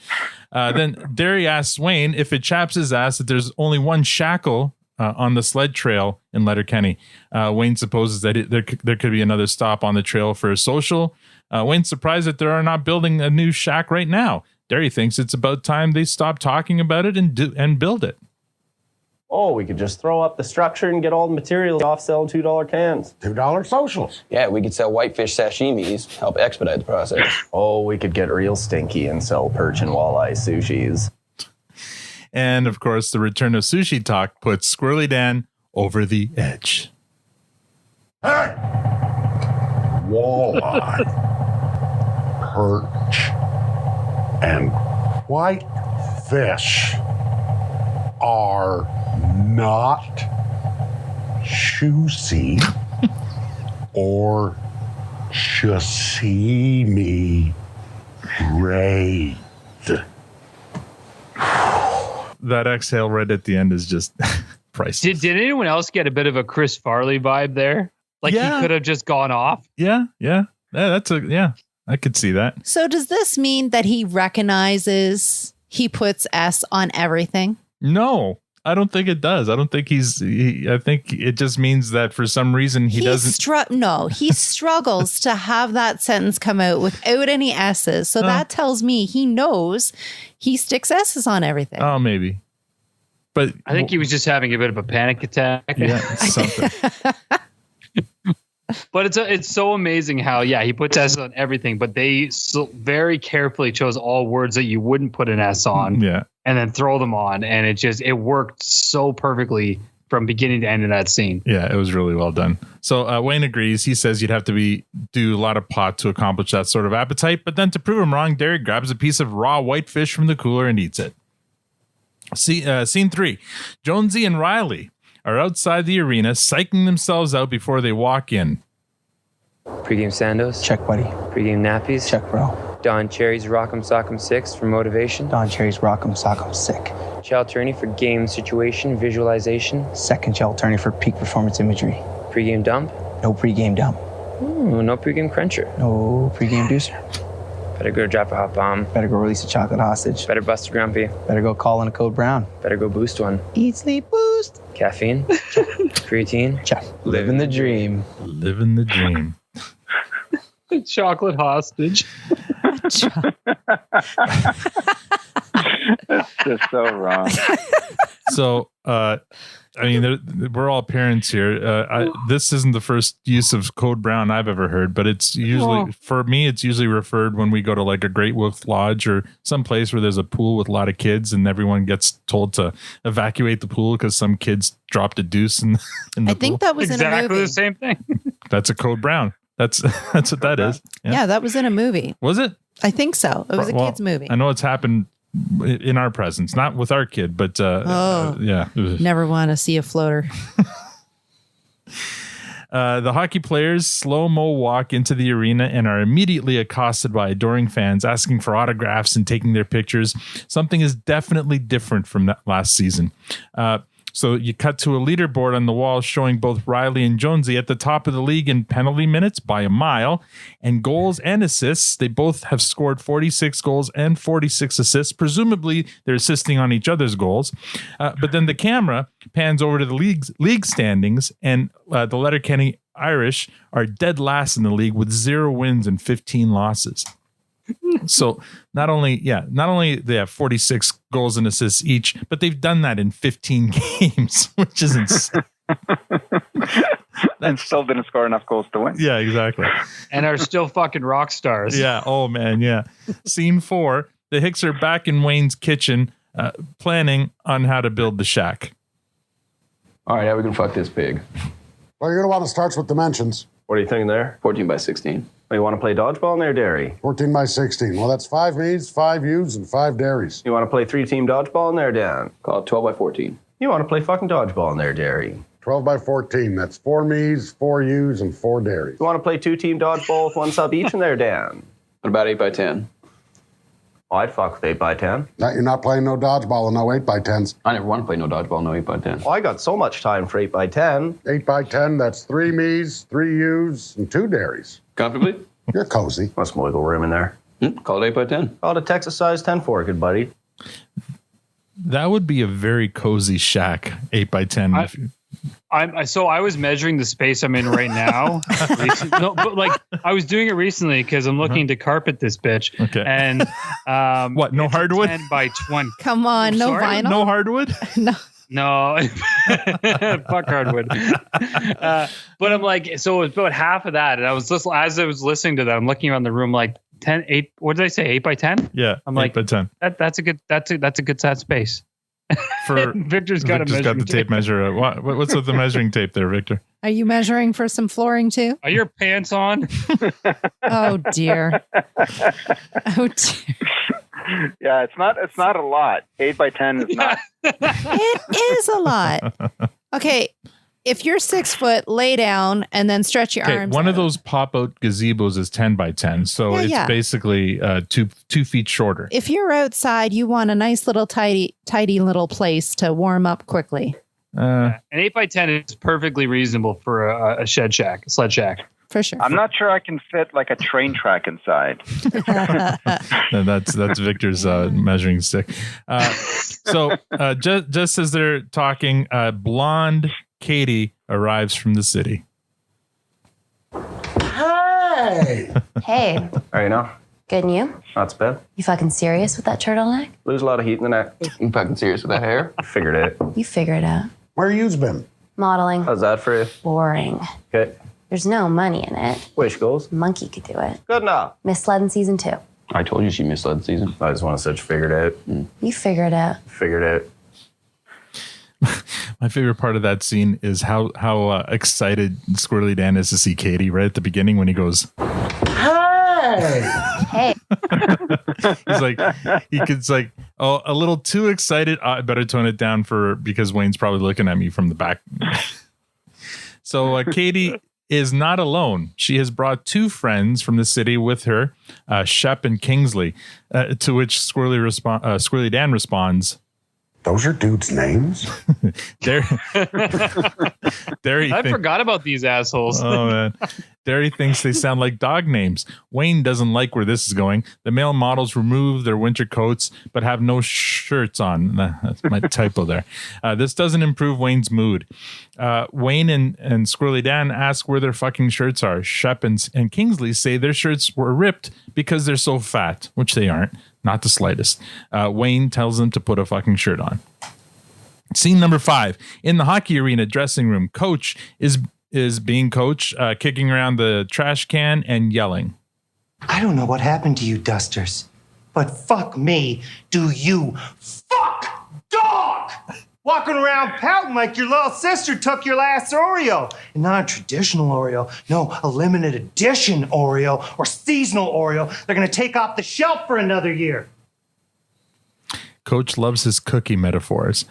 Then Derry asks Wayne if it chaps his ass that there's only one shackle on the sled trail in Letterkenny. Wayne supposes that there could be another stop on the trail for a social. Wayne's surprised that they are not building a new shack right now. Derry thinks it's about time they stop talking about it and build it. Oh, we could just throw up the structure and get all the materials off selling $2 cans. $2 socials. Yeah, we could sell whitefish sashimis, help expedite the process. Oh, we could get real stinky and sell perch and walleye sushis. And of course, the return of sushi talk puts Squirrely Dan over the edge. Hey! Walleye, perch, and whitefish are not juicy or sashimi grade. That exhale right at the end is just priceless. Did anyone else get a bit of a Chris Farley vibe there? Like Yeah. he could have just gone off. Yeah. I could see that. So does this mean that he recognizes he puts S on everything? No, I don't think it does. I don't think I think it just means that for some reason he doesn't. He struggles to have that sentence come out without any S's. So that tells me he knows he sticks S's on everything. Oh, maybe. But I think he was just having a bit of a panic attack. yeah, something. But it's so amazing how, he puts S on everything, but they very carefully chose all words that you wouldn't put an S on Yeah. and then throw them on. And it worked so perfectly from beginning to end in that scene. Yeah, it was really well done. So Wayne agrees. He says you'd have to do a lot of pot to accomplish that sort of appetite. But then to prove him wrong, Derek grabs a piece of raw whitefish from the cooler and eats it. Scene 3. Jonesy and Riley are outside the arena, psyching themselves out before they walk in. Pre-game Sandos. Check, buddy. Pre-game nappies. Check, bro. Don Cherry's Rock'em Sock'em 6 for motivation. Don Cherry's Rock'em Sock'em sick. Chow Turney for game situation visualization. Second Chow Turney for peak performance imagery. Pre-game dump. No pre-game dump. No pre-game cruncher. No pre-game deucer. Better go drop a hot bomb. Better go release a chocolate hostage. Better bust a grumpy. Better go call in a code brown. Better go boost one. Eat, sleep, boost. Caffeine. Creatine. Check. Living the dream. Living the dream. Chocolate hostage. That's just so wrong. So I mean, we're all parents here. This isn't the first use of Code Brown I've ever heard, but it's usually, for me, it's usually referred when we go to like a Great Wolf Lodge or some place where there's a pool with a lot of kids and everyone gets told to evacuate the pool because some kids dropped a deuce in the I think pool. that was in a movie. Exactly the same thing. That's a Code Brown. That's what that is. Yeah, that was in a movie. Was it? I think so. It was a kid's movie. I know it's happened in our presence, not with our kid, but yeah. Never want to see a floater. The hockey players slow-mo walk into the arena and are immediately accosted by adoring fans asking for autographs and taking their pictures. Something is definitely different from that last season. So you cut to a leaderboard on the wall showing both Riley and Jonesy at the top of the league in penalty minutes by a mile, and goals and assists. They both have scored 46 goals and 46 assists. Presumably, they're assisting on each other's goals. But then the camera pans over to the league standings, and the Letterkenny Irish are dead last in the league with 0 wins and 15 losses. So not only they have 46 goals and assists each, but they've done that in 15 games, which is insane. And still didn't score enough goals to win. Yeah, exactly. And are still fucking rock stars. Yeah. Oh man. Yeah. Scene 4: the Hicks are back in Wayne's kitchen, planning on how to build the shack. All right, how we gonna fuck this pig? Well, you're going to want to start with dimensions. What are you thinking there? 14 by 16. Oh, you want to play dodgeball in there, Derry? 14 by 16. Well, that's 5 me's, 5 U's, and 5 dairies. You want to play 3-team dodgeball in there, Dan? Call it 12 by 14. You want to play fucking dodgeball in there, Derry? 12 by 14. That's 4 me's, 4 U's, and 4 dairies. You want to play 2-team dodgeball with 1 sub each in there, Dan? What about 8 by 10? Oh, I'd fuck with 8 by 10. Now, you're not playing no dodgeball and no 8 by 10s. I never want to play no dodgeball, no 8 by 10. Oh, I got so much time for 8 by 10. 8 by 10, that's 3 me's, 3 U's, and 2 dairies. Comfortably? You're cozy. What's some wiggle room in there? Call it 8 by 10. Call it a Texas size 10 for good buddy. That would be a very cozy shack, 8 by 10. I was measuring the space I'm in right now. No, but like I was doing it recently because I'm looking to carpet this bitch. Okay. And what? No hardwood? 10 by 20. Come on, no Sorry? vinyl. No hardwood? No, fuck hardwood. But I'm like, so it was about half of that, and I was just as I was listening to that, I'm looking around the room like 10, 8. What did I say? 8 by 10? Yeah, I'm 8 like by 10. That's a good size space. For Victor's got the tape measure. What's with the measuring tape there, Victor? Are you measuring for some flooring too? Are your pants on? Oh dear. Oh dear. Yeah, it's not a lot. 8 by 10 is not. It is a lot. Okay, if you're 6 foot, lay down and then stretch your arms. One out. of those pop-out gazebos is 10 by 10, so it's basically 2 feet shorter. If you're outside, you want a nice little tidy little place to warm up quickly. An 8 by 10 is perfectly reasonable for a sled shack. For sure. I'm not sure I can fit like a train track inside. And that's Victor's measuring stick. So just as they're talking, blonde Katie arrives from the city. Hey! Hey, All right, now. good and you? That's bad. You fucking serious with that turtleneck? Lose a lot of heat in the neck. I'm fucking serious with that hair. Figured it. You figure it out. Where you's been? Modeling. How's that for you? Boring. Okay. There's no money in it. Wish goals. Monkey could do it. Good enough. Misled in season 2. I told you she misled season. I just want to say figured out. You figure it out. Figured out. My favorite part of that scene is how excited Squirrely Dan is to see Katie right at the beginning when he goes, Hey! Hey, he's like, oh, a little too excited. I better tone it down because Wayne's probably looking at me from the back. So Katie is not alone. She has brought 2 friends from the city with her, Shep and Kingsley, to which Squirrely Dan responds, Those are dudes' names? Derry I forgot about these assholes. Oh man. Derry thinks they sound like dog names. Wayne doesn't like where this is going. The male models remove their winter coats but have no shirts on. That's my typo there. This doesn't improve Wayne's mood. Wayne and Squirrely Dan ask where their fucking shirts are. Shep and Kingsley say their shirts were ripped because they're so fat, which they aren't. Not the slightest. Wayne tells them to put a fucking shirt on. Scene number 5. In the hockey arena dressing room, coach is being coach, kicking around the trash can and yelling. I don't know what happened to you dusters, but fuck me, do you fuck dog! Walking around pouting like your little sister took your last Oreo. And not a traditional Oreo, no, a limited edition Oreo or seasonal Oreo. They're gonna take off the shelf for another year. Coach loves his cookie metaphors.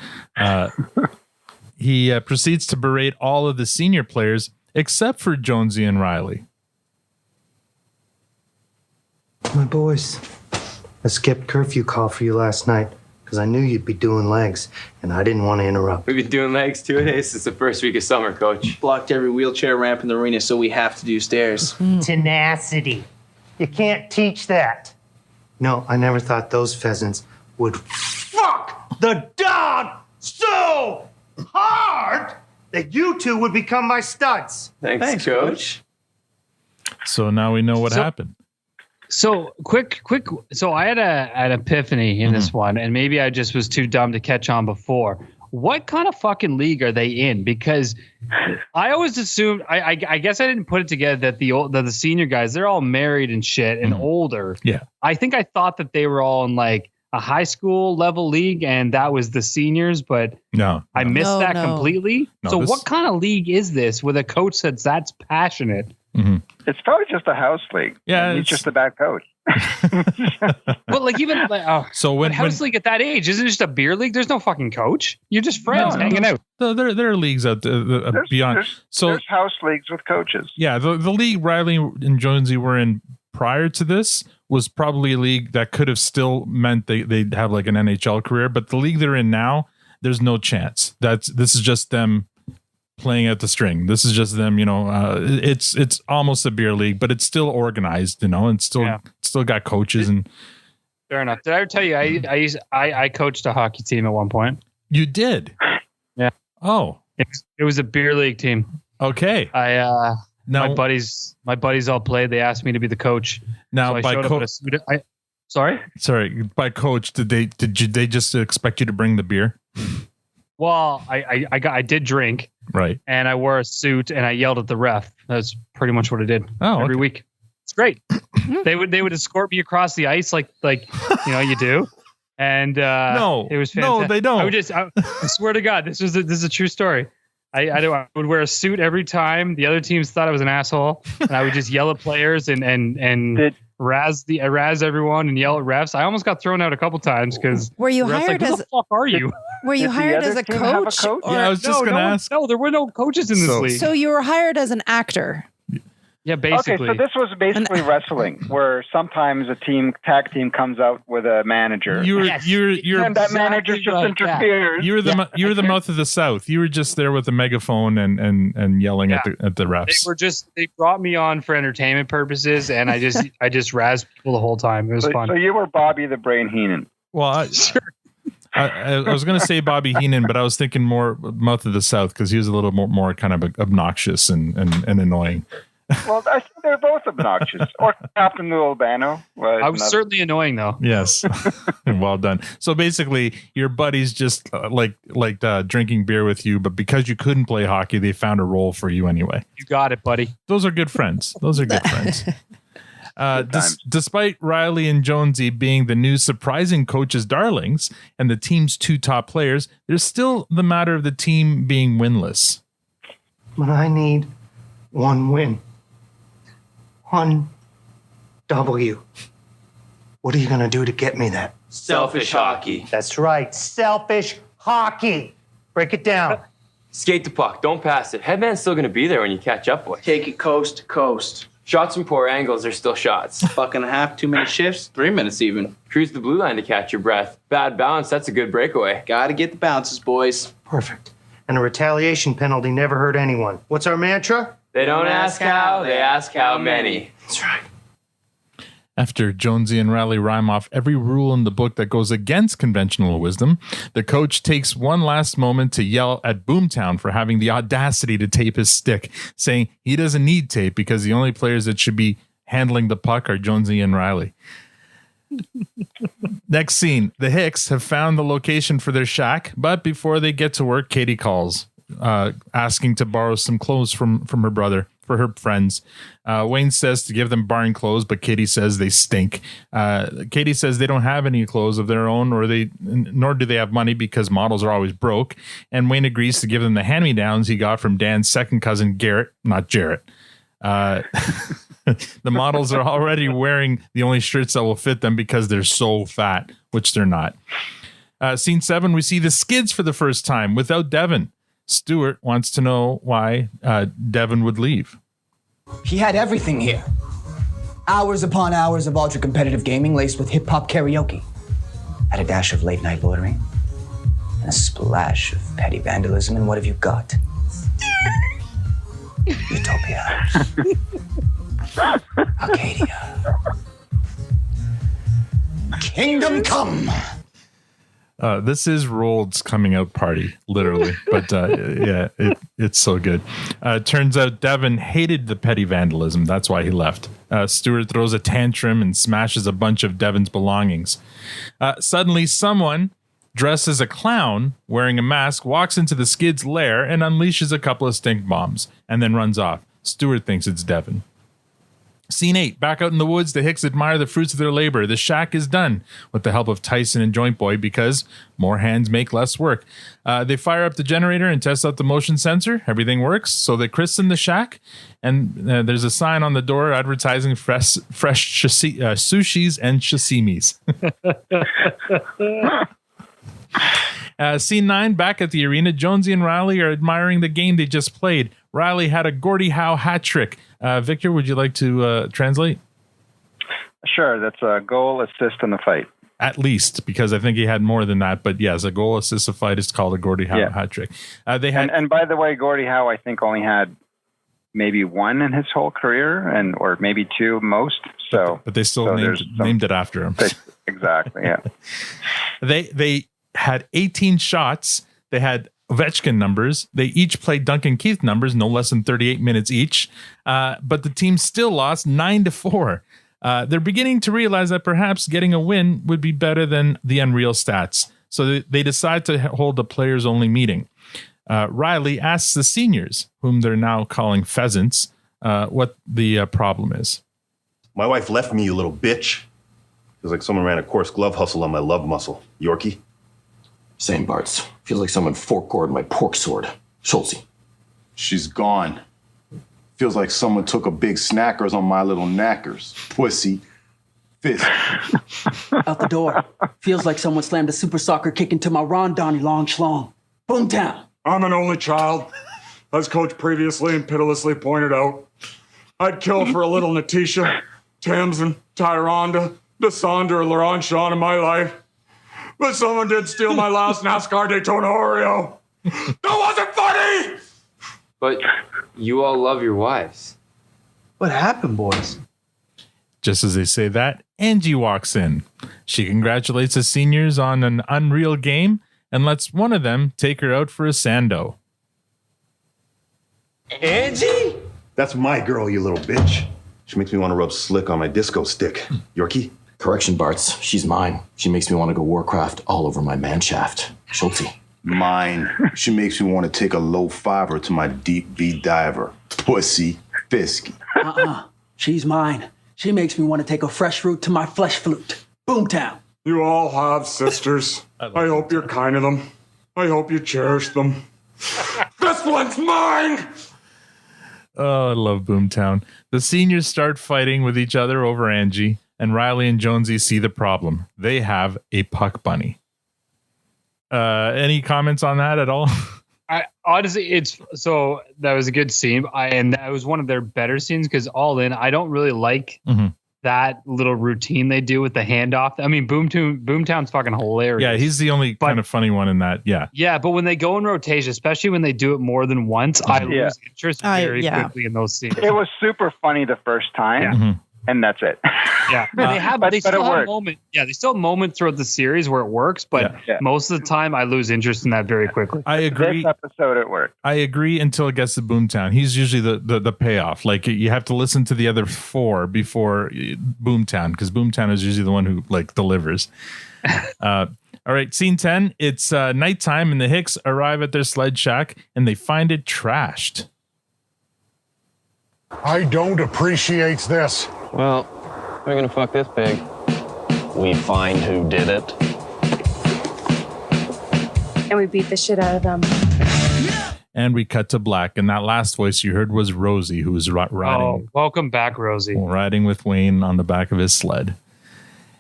He proceeds to berate all of the senior players except for Jonesy and Riley. My boys, I skipped curfew call for you last night because I knew you'd be doing legs, and I didn't want to interrupt. We've been doing legs 2 days since the first week of summer, Coach. Blocked every wheelchair ramp in the arena, so we have to do stairs. Tenacity. You can't teach that. No, I never thought those pheasants would fuck the dog so hard that you two would become my studs. Thanks, Coach. So now we know what happened. So quick. So I had an epiphany in this one, and maybe I just was too dumb to catch on before. What kind of fucking league are they in? Because I always assumed, I guess I didn't put it together that the senior guys, they're all married and shit and older. Yeah. I think I thought that they were all in like a high school level league, and that was the seniors, but I missed that completely. No, so what kind of league is this with a coach that's passionate? Mm-hmm. It's probably just a house league. Yeah, he's just a bad coach. Well, like even so when house league at that age isn't it just a beer league? There's no fucking coach. You're just friends hanging out. There are leagues out there beyond. There's house leagues with coaches. Yeah, the league Riley and Jonesy were in prior to this was probably a league that could have still meant they'd have like an NHL career, but the league they're in now, there's no chance. This is just them playing at the string. This is just them, it's almost a beer league, but it's still organized, and still got coaches. And fair enough. Did I ever tell you I coached a hockey team at one point? You did? Yeah. Oh, it was a beer league team. Okay. My buddies all played. They asked me to be the coach. Now, so by coach, sorry, by coach, did they just expect you to bring the beer? Well, I did drink, right, and I wore a suit and I yelled at the ref. That's pretty much what I did every week. It's great. they would escort me across the ice like you do, and no, it was fantastic. No, they don't. I swear to God, this is a true story. I would wear a suit every time. The other teams thought I was an asshole, and I would just yell at players and razz everyone and yell at refs. I almost got thrown out a couple times because were you like, hired who as the fuck are you? Were you hired as a coach? Yeah, I was just gonna ask. No, there were no coaches in this league. So you were hired as an actor. Yeah, basically. Okay, so this was basically wrestling, where sometimes a tag team comes out with a manager. You're and that manager just interferes. You were the mouth of the South. You were just there with a megaphone and yelling at the refs. They brought me on for entertainment purposes, and I just razzed people the whole time. It was fun. So you were Bobby the Brain Heenan. Well, I was going to say Bobby Heenan, but I was thinking more mouth of the South because he was a little more kind of obnoxious and annoying. Well, I think they're both obnoxious. Or Captain Lou Albano. I was certainly annoying, though. Yes. Well done. So basically, your buddies just drinking beer with you, but because you couldn't play hockey, they found a role for you anyway. You got it, buddy. Those are good friends. Despite Riley and Jonesy being the new surprising coaches' darlings and the team's 2 top players, there's still the matter of the team being winless. But I need one win. 1 W. What are you going to do to get me that? Selfish hockey. That's right. Selfish hockey. Break it down. Skate the puck. Don't pass it. Headman's still going to be there when you catch up, boys. Take it coast to coast. Shots from poor angles are still shots. Buck and a half, 2 minute shifts, 3 minutes even. Cruise the blue line to catch your breath. Bad balance, that's a good breakaway. Gotta get the bounces, boys. Perfect. And a retaliation penalty never hurt anyone. What's our mantra? They don't ask how, they ask how many. That's right. After Jonesy and Riley rhyme off every rule in the book that goes against conventional wisdom, the coach takes one last moment to yell at Boomtown for having the audacity to tape his stick, saying he doesn't need tape because the only players that should be handling the puck are Jonesy and Riley. Next scene, the Hicks have found the location for their shack, but before they get to work, Katie calls, asking to borrow some clothes from her brother for her friends. Wayne says to give them barn clothes, but Katie says they stink. Katie says they don't have any clothes of their own, nor do they have money because models are always broke. And Wayne agrees to give them the hand-me-downs he got from Dan's second cousin, Garrett, not Jarrett. The models are already wearing the only shirts that will fit them because they're so fat, which they're not. Scene 7, we see the Skids for the first time without Devin. Stuart wants to know why Devin would leave. He had everything here. Hours upon hours of ultra-competitive gaming laced with hip-hop karaoke. Had a dash of late-night loitering. And a splash of petty vandalism. And what have you got? Utopia. Arcadia. Kingdom come. This is Rold's coming out party, literally. But yeah, it's so good. Turns out Devin hated the petty vandalism. That's why he left. Stuart throws a tantrum and smashes a bunch of Devin's belongings. Suddenly, someone dressed as a clown, wearing a mask, walks into the Skids' lair and unleashes a couple of stink bombs and then runs off. Stuart thinks it's Devin. Scene 8, back out in the woods, the Hicks admire the fruits of their labor. The shack is done with the help of Tyson and Joint Boy because more hands make less work. They fire up the generator and test out the motion sensor. Everything works, so they christen the shack. And there's a sign on the door advertising fresh sushis and sashimis. Scene 9, back at the arena, Jonesy and Riley are admiring the game they just played. Riley had a Gordie Howe hat trick. Victor, would you like to translate? Sure. That's a goal, assist, and a fight. At least, because I think he had more than that. But yes, a goal, assist, a fight is called a Gordie Howe hat trick. They had, and by the way, Gordie Howe, I think, only had maybe one in his whole career, or maybe two most. So, but they still named it after him. Exactly. Yeah. They had 18 shots. They had Ovechkin numbers. They each played Duncan Keith numbers, no less than 38 minutes each. But the team still lost 9-4. They're beginning to realize that perhaps getting a win would be better than the unreal stats. So they decide to hold a players-only meeting. Riley asks the seniors, whom they're now calling pheasants, what the problem is. My wife left me, you little bitch. Feels like someone ran a coarse glove hustle on my love muscle. Yorkie? Same, Bartz. Feels like someone fork-gored my pork sword. Schultze. She's gone. Feels like someone took a big snackers on my little knackers. Pussy. Fist. Out the door. Feels like someone slammed a super soccer kick into my Ron Donnie long schlong. Boomtown. I'm an only child. As Coach previously and pitilessly pointed out, I'd kill for a little Natisha, Tamsin, Tyranda, Desandra, or Laurent Shawn in my life. But someone did steal my last NASCAR Daytona Oreo. That wasn't funny! But you all love your wives. What happened, boys? Just as they say that, Angie walks in. She congratulates the seniors on an unreal game and lets one of them take her out for a sando. Angie? That's my girl, you little bitch. She makes me want to rub slick on my disco stick. Yorkie? Correction, Bartz. She's mine. She makes me want to go Warcraft all over my man shaft. Schultze. Mine. She makes me want to take a low fiver to my deep V diver. Pussy. Fisky. She's mine. She makes me want to take a fresh route to my flesh flute. Boomtown. You all have sisters. I hope you're kind to them. I hope you cherish them. This one's mine! Oh, I love Boomtown. The seniors start fighting with each other over Angie, and Riley and Jonesy see the problem. They have a puck bunny. Any comments on that at all? Honestly, that was a good scene. And that was one of their better scenes because all in, I don't really like that little routine they do with the handoff. I mean, Boomtown's fucking hilarious. Yeah, he's the only kind of funny one in that. Yeah. Yeah, but when they go in rotation, especially when they do it more than once, I lose interest very quickly in those scenes. It was super funny the first time. and that's it. Yeah, they still have works. moments. Yeah, they still have moments throughout the series where it works, but most of the time I lose interest in that very quickly. I agree. This episode it worked. I agree until it gets to Boomtown. He's usually the payoff. Like you have to listen to the other 4 before Boomtown, because Boomtown is usually the one who like delivers. All right, scene 10. It's nighttime, and the Hicks arrive at their sled shack, and they find it trashed. I don't appreciate this. Well, we're gonna fuck this pig. We find who did it. And we beat the shit out of them. And we cut to black, and that last voice you heard was Rosie, who was riding. Oh, welcome back, Rosie. Riding with Wayne on the back of his sled.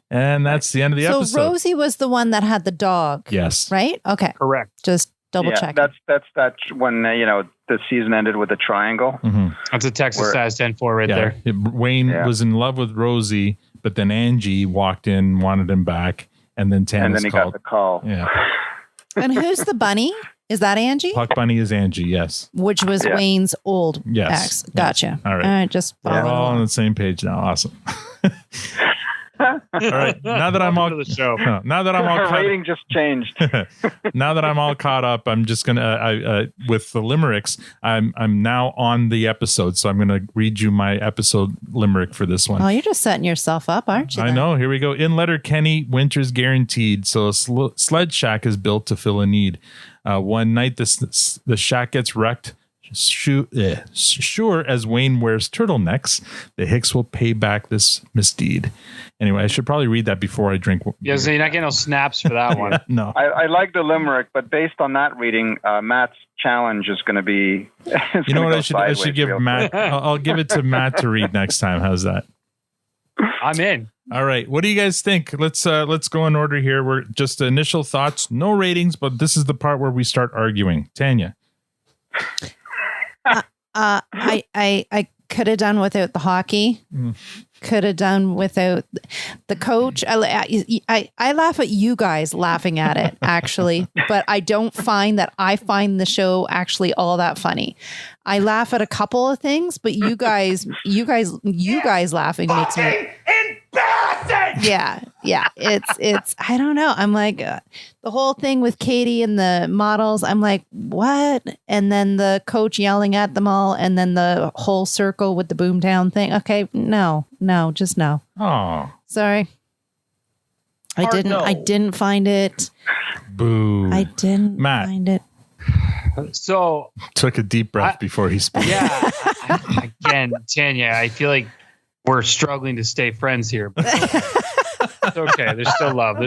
And that's the end of the episode. So Rosie was the one that had the dog. Yes. Right? Okay. Correct. Just double check. That's when the season ended with a triangle. Mm-hmm. That's a Texas size 10-4 right there. Wayne was in love with Rosie, but then Angie walked in, wanted him back, and then Tannis and then he called. got the call. Yeah. And who's the bunny? Is that Angie? Puck Bunny is Angie, yes. Which was Wayne's old Yes. ex. Gotcha. All right. Just We're follow all on along. the same page now. Awesome. All right. Now that I'm all the show. Now that I'm all Her caught, rating just changed. now that I'm all caught up, I'm just gonna with the limericks. I'm now on the episode, so I'm gonna read you my episode limerick for this one. Oh, you're just setting yourself up, aren't you? I know. Here we go. In Letterkenny, winter's guaranteed. So a sled shack is built to fill a need. One night, the shack gets wrecked. Sure as Wayne wears turtlenecks, the Hicks will pay back this misdeed. Anyway, I should probably read that before I drink. Yeah, so you're not getting no snaps for that one. No. I like the limerick, but based on that reading, Matt's challenge is going to be. You know what? I should give Matt. I'll give it to Matt to read next time. How's that? I'm in. All right. What do you guys think? Let's go in order here. We're just initial thoughts, no ratings, but this is the part where we start arguing. Tanya. I could have done without the hockey. Could have done without the coach. I laugh at you guys laughing at it, actually, but I don't find that I find the show actually all that funny. I laugh at a couple of things, but you guys laughing makes me embarrassing. Yeah. It's I don't know. I'm like the whole thing with Katie and the models. I'm like, what? And then the coach yelling at them all, and then the whole circle with the boomtown thing. Okay, no, just no. Oh, sorry. I didn't find it. Boo. I didn't find it. So took a deep breath before he spoke. Yeah. Again, Tanya, I feel like we're struggling to stay friends here. But it's okay. There's still love.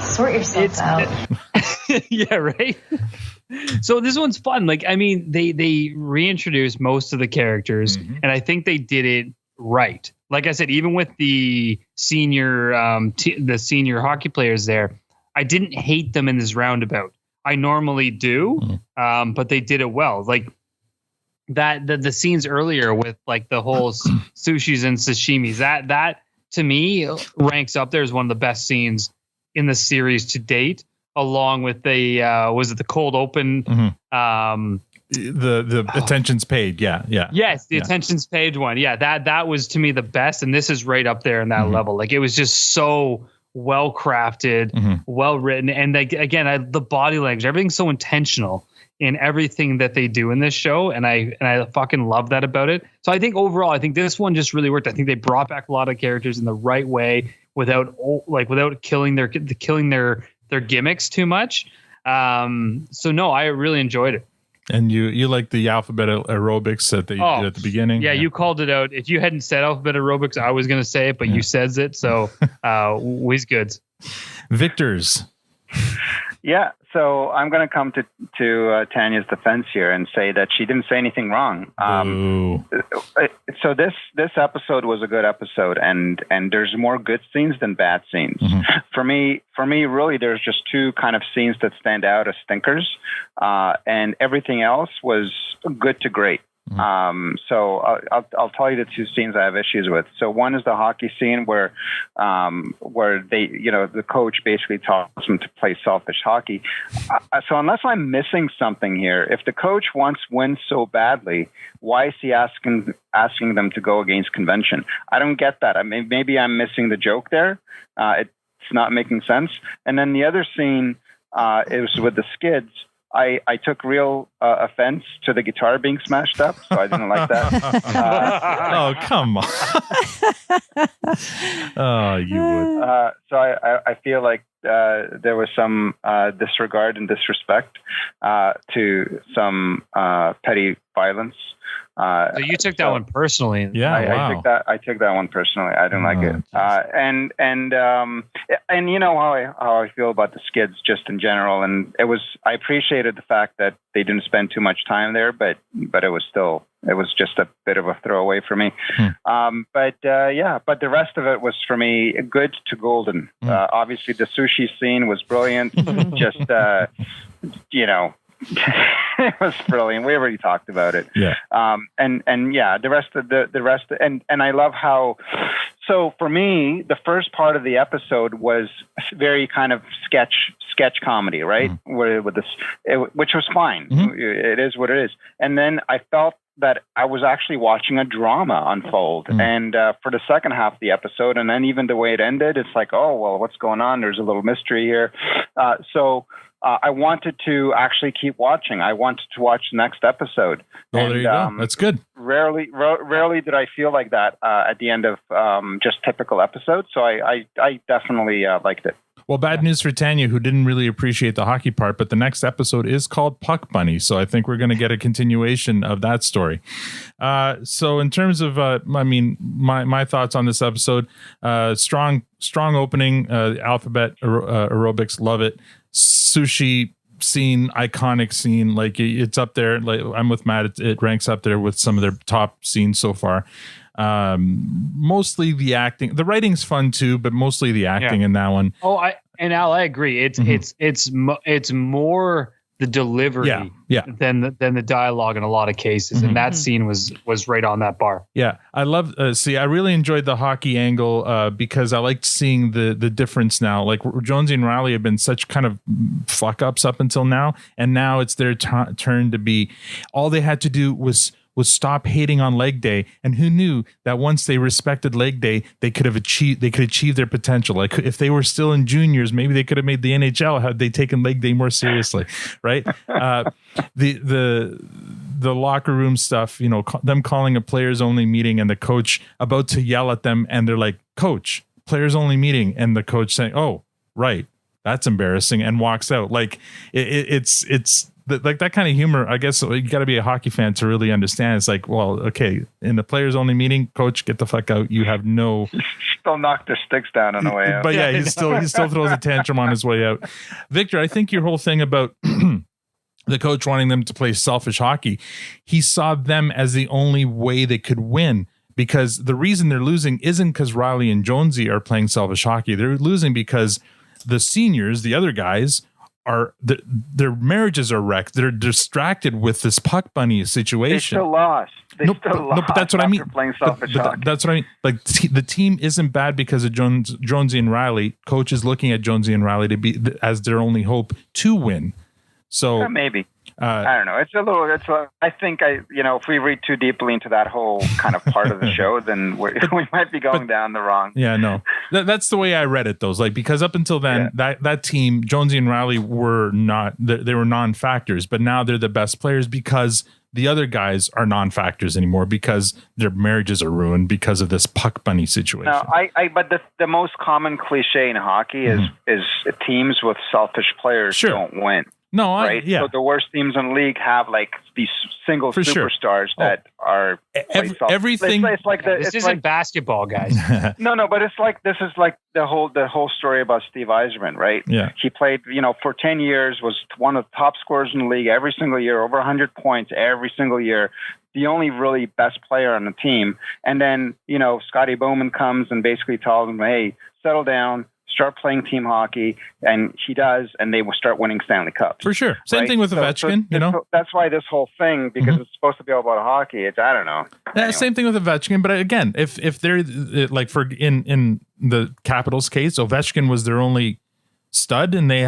Sort yourself out. Yeah, right. So this one's fun. Like, I mean, they reintroduced most of the characters, and I think they did it right. Like I said, even with the senior hockey players there, I didn't hate them in this roundabout. I normally do, but they did it well. Like the scenes earlier with like the whole sushis and sashimis, that to me ranks up there as one of the best scenes in the series to date, along with the was it the cold open? The attention's paid. Yeah. Yes, the attention's paid one. Yeah, that was to me the best, and this is right up there in that level. Like it was just so well crafted, well written, and again, the body language, everything's so intentional in everything that they do in this show, and I fucking love that about it. So I think overall, I think this one just really worked. I think they brought back a lot of characters in the right way without killing their gimmicks too much. So no, I really enjoyed it. And you like the alphabet aerobics that they did at the beginning? Yeah, you called it out. If you hadn't said alphabet aerobics, I was going to say it, but you says it. So we's good. Victor's. Yeah, so I'm going to come to Tanya's defense here and say that she didn't say anything wrong. So this episode was a good episode, and there's more good scenes than bad scenes. For me, really, there's just two kind of scenes that stand out as stinkers, and everything else was good to great. So I'll tell you the two scenes I have issues with. So one is the hockey scene where they, the coach basically tells them to play selfish hockey. So unless I'm missing something here, if the coach wins so badly, why is he asking them to go against convention? I don't get that. I mean, maybe I'm missing the joke there. It's not making sense. And then the other scene, it was with the skids. I took real offense to the guitar being smashed up, so I didn't like that. Oh, come on. Oh, you would. So I feel like there was some disregard and disrespect to some petty violence. So you took that one personally. Yeah, I took that one personally. I didn't like it. And you know how I feel about the skids just in general. And I appreciated the fact that they didn't spend too much time there, but it was just a bit of a throwaway for me. But the rest of it was for me good to golden. Obviously the sushi scene was brilliant. Just, it was brilliant. We already talked about it. Yeah. The rest, and I love how. So for me, the first part of the episode was very kind of sketch comedy, right? Which was fine. It is what it is. And then I felt that I was actually watching a drama unfold. And for the second half of the episode, and then even the way it ended, it's like, oh well, what's going on? There's a little mystery here. I wanted to actually keep watching. I wanted to watch the next episode. Oh, there you go. That's good. Rarely did I feel like that at the end of just typical episodes. So I definitely liked it. Well, bad news for Tanya, who didn't really appreciate the hockey part, but the next episode is called Puck Bunny. So I think we're going to get a continuation of that story. So in terms of, my thoughts on this episode, strong opening, alphabet aerobics, love it. Sushi scene, iconic scene, like it's up there. Like I'm with Matt, it ranks up there with some of their top scenes so far. Mostly the acting, the writing's fun too, but mostly the acting in that one. Oh, I agree. It's more the delivery than the dialogue in a lot of cases, and that scene was right on that bar. Yeah, I love. I really enjoyed the hockey angle because I liked seeing the difference now. Like Jonesy and Riley have been such kind of fuck ups up until now, and now it's their turn to be. All they had to do was stop hating on leg day, and who knew that once they respected leg day, they could achieve their potential. Like if they were still in juniors, maybe they could have made the NHL had they taken leg day more seriously, right? The locker room stuff, them calling a players only meeting and the coach about to yell at them, and they're like, "Coach, players only meeting," and the coach saying, "Oh, right, that's embarrassing," and walks out. Like it's. Like that kind of humor, I guess you got to be a hockey fan to really understand. It's like, well, okay, in the players only meeting, coach, get the fuck out. You have no. Still knock their sticks down on the way out. But yeah, he still throws a tantrum on his way out. Victor, I think your whole thing about the coach wanting them to play selfish hockey, he saw them as the only way they could win. Because the reason they're losing isn't because Riley and Jonesy are playing selfish hockey. They're losing because the seniors, the other guys, their marriages are wrecked. They're distracted with this Puck Bunny situation. They still lost. No, but that's what I mean. Playing selfish hockey. That's what I mean. Like the team isn't bad because of Jonesy and Riley. Coach is looking at Jonesy and Riley to be as their only hope to win. So maybe. I don't know. I think if we read too deeply into that whole kind of part of the show, then we might be going down the wrong. Yeah, no, that's the way I read it though. Like, because up until then, that team, Jonesy and Riley were not, they were non-factors, but now they're the best players because the other guys are non-factors anymore because their marriages are ruined because of this Puck Bunny situation. No, but the most common cliche in hockey is teams with selfish players don't win. No, right. So the worst teams in the league have like these single superstars that are everything. It's like this isn't basketball, guys. No, but it's like this is like the whole story about Steve Yzerman, right? Yeah, he played for 10 years, was one of the top scorers in the league every single year, over 100 points every single year. The only really best player on the team, and then Scotty Bowman comes and basically tells him, "Hey, settle down. start playing team hockey, and he does, and they will start winning Stanley Cups. For sure. Same thing with Ovechkin, That's why this whole thing, because it's supposed to be all about hockey, I don't know. Yeah, same thing with Ovechkin, but again, if they're like in the Capitals case, Ovechkin was their only stud, and he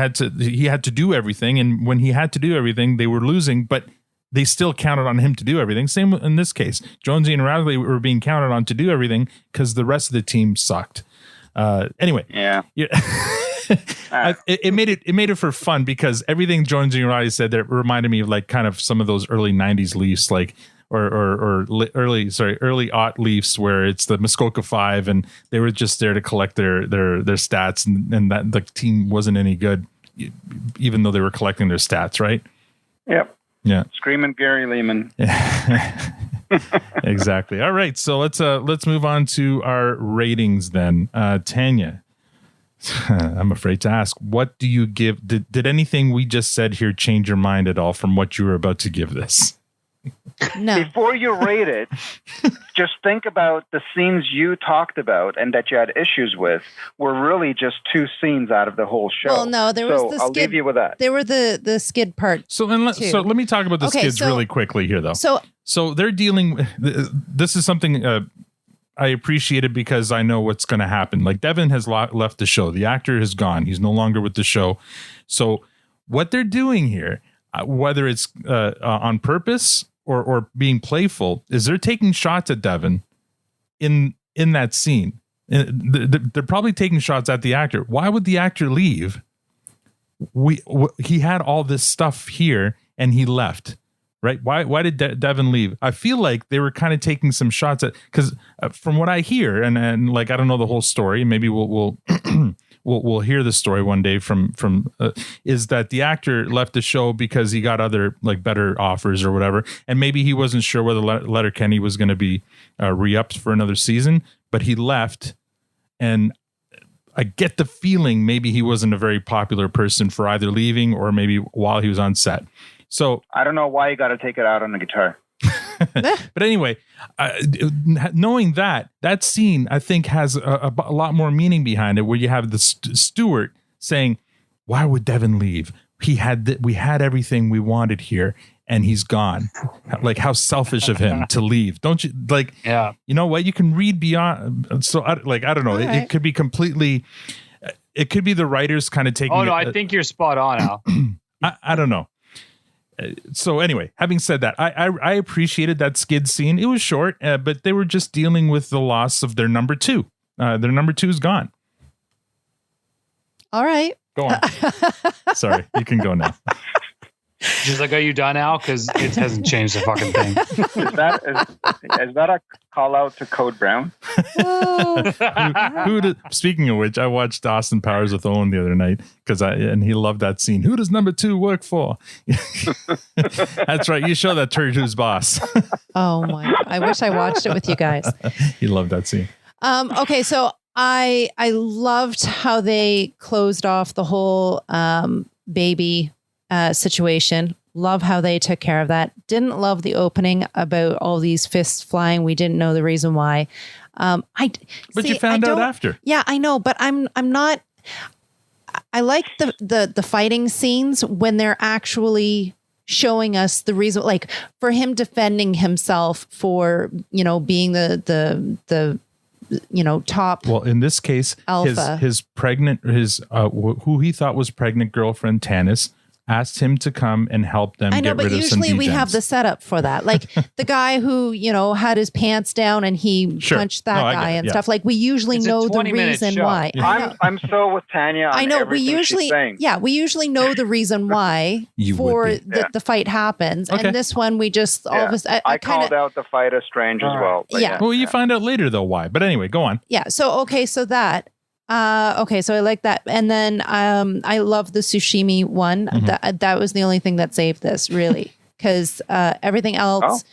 had to do everything, and when he had to do everything, they were losing, but they still counted on him to do everything. Same in this case. Jonesy and Radley were being counted on to do everything because the rest of the team sucked. Anyway, it made it for fun because everything Jonesy and Radley said there reminded me of like kind of some of those early '90s Leafs, like or early aught Leafs, where it's the Muskoka Five, and they were just there to collect their stats, and that the team wasn't any good, even though they were collecting their stats, right? Yep. Yeah. Screaming Gary Lehman. Exactly. All right. So let's move on to our ratings then. Tanya, I'm afraid to ask, what do you give? Did anything we just said here change your mind at all from what you were about to give this? No. Before you rate it, just think about the scenes you talked about and that you had issues with were really just 2 scenes out of the whole show. Well, no, there was the skid. I'll leave you with that. There were the skid part. So let me talk about the skids really quickly here, though. So they're dealing. This is something I appreciated because I know what's going to happen. Like Devin has left the show. The actor has gone. He's no longer with the show. So what they're doing here, whether it's on purpose or being playful, is they're taking shots at Devin in that scene. They're probably taking shots at the actor. Why would the actor leave? He had all this stuff here and he left, right? Why did Devin leave? I feel like they were kind of taking some shots at, because from what I hear, and like I don't know the whole story, maybe we'll we'll hear the story one day from is that the actor left the show because he got other like better offers or whatever, and maybe he wasn't sure whether Letterkenny was going to be re-upped for another season, but he left, and I get the feeling maybe he wasn't a very popular person for either leaving or maybe while he was on set. So I don't know why you got to take it out on the guitar. But anyway, knowing that scene, I think has a lot more meaning behind it, where you have the steward saying, why would Devin leave? We had everything we wanted here and he's gone. Like, how selfish of him to leave. Don't you like, yeah, you know what? You can read beyond. So I don't know. It could be completely, it could be the writers kind of taking. Oh no, I think you're spot on, Al. I don't know. So anyway, having said that, I appreciated that skid scene. It was short, but they were just dealing with the loss of their number 2. Their number 2 is gone. All right. Go on. Sorry, you can go now. She's like, are you done, Al? Because it hasn't changed the fucking thing. Is that a call out to Code Brown? Speaking of which, I watched Austin Powers with Owen the other night and he loved that scene. Who does number 2 work for? That's right. You show that turd who's boss. Oh my! I wish I watched it with you guys. He loved that scene. Okay, so I loved how they closed off the whole baby situation. Love how they took care of that. Didn't love the opening about all these fists flying. We didn't know the reason why. But you found out after. Yeah, I know, but I'm not. I like the fighting scenes when they're actually showing us the reason, like for him defending himself for being the top. Well, in this case, alpha. his who he thought was pregnant girlfriend Tanis asked him to come and help them. I know, get but rid of some usually we degens. have the setup for that. Like the guy who, had his pants down and he punched that guy and stuff. Like we usually know the reason why. I'm so with Tanya on I know we everything usually, she's saying. we usually know the reason why the fight happens. Okay. And this one we just all of a I called out the fight as strange as well. Well, you find out later though why. But anyway, go on. Yeah. So so that. So I like that. And then I love the sashimi one. Mm-hmm. That was the only thing that saved this, really. Because everything else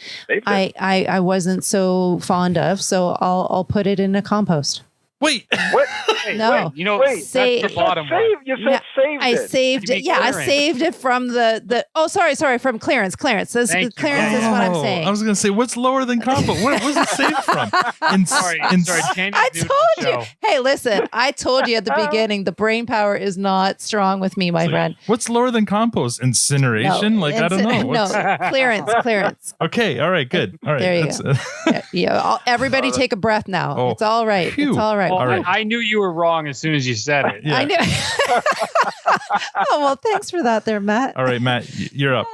I wasn't so fond of. So I'll put it in a compost. Wait. What? No. You know, Wait, Say- that's the bottom line. You said saved I it. saved it. Yeah, I saved it from the. Oh, sorry, from clearance. Clearance. Clearance is what I'm saying. I was going to say, what's lower than combo? What was it saved from? Sorry, Tanya's I new to the told you. show. Hey, listen, I told you at the beginning, the brain power is not strong with me, my friend. What's lower than compost? Incineration? No, I don't know. No, clearance. Okay, all right, good. All right. There you go. Everybody take a breath now. Oh, it's all right. phew. It's all right. Well, All right. I knew you were wrong as soon as you said it. Yeah. I knew. Oh, well, thanks for that there, Matt. All right, Matt, you're up.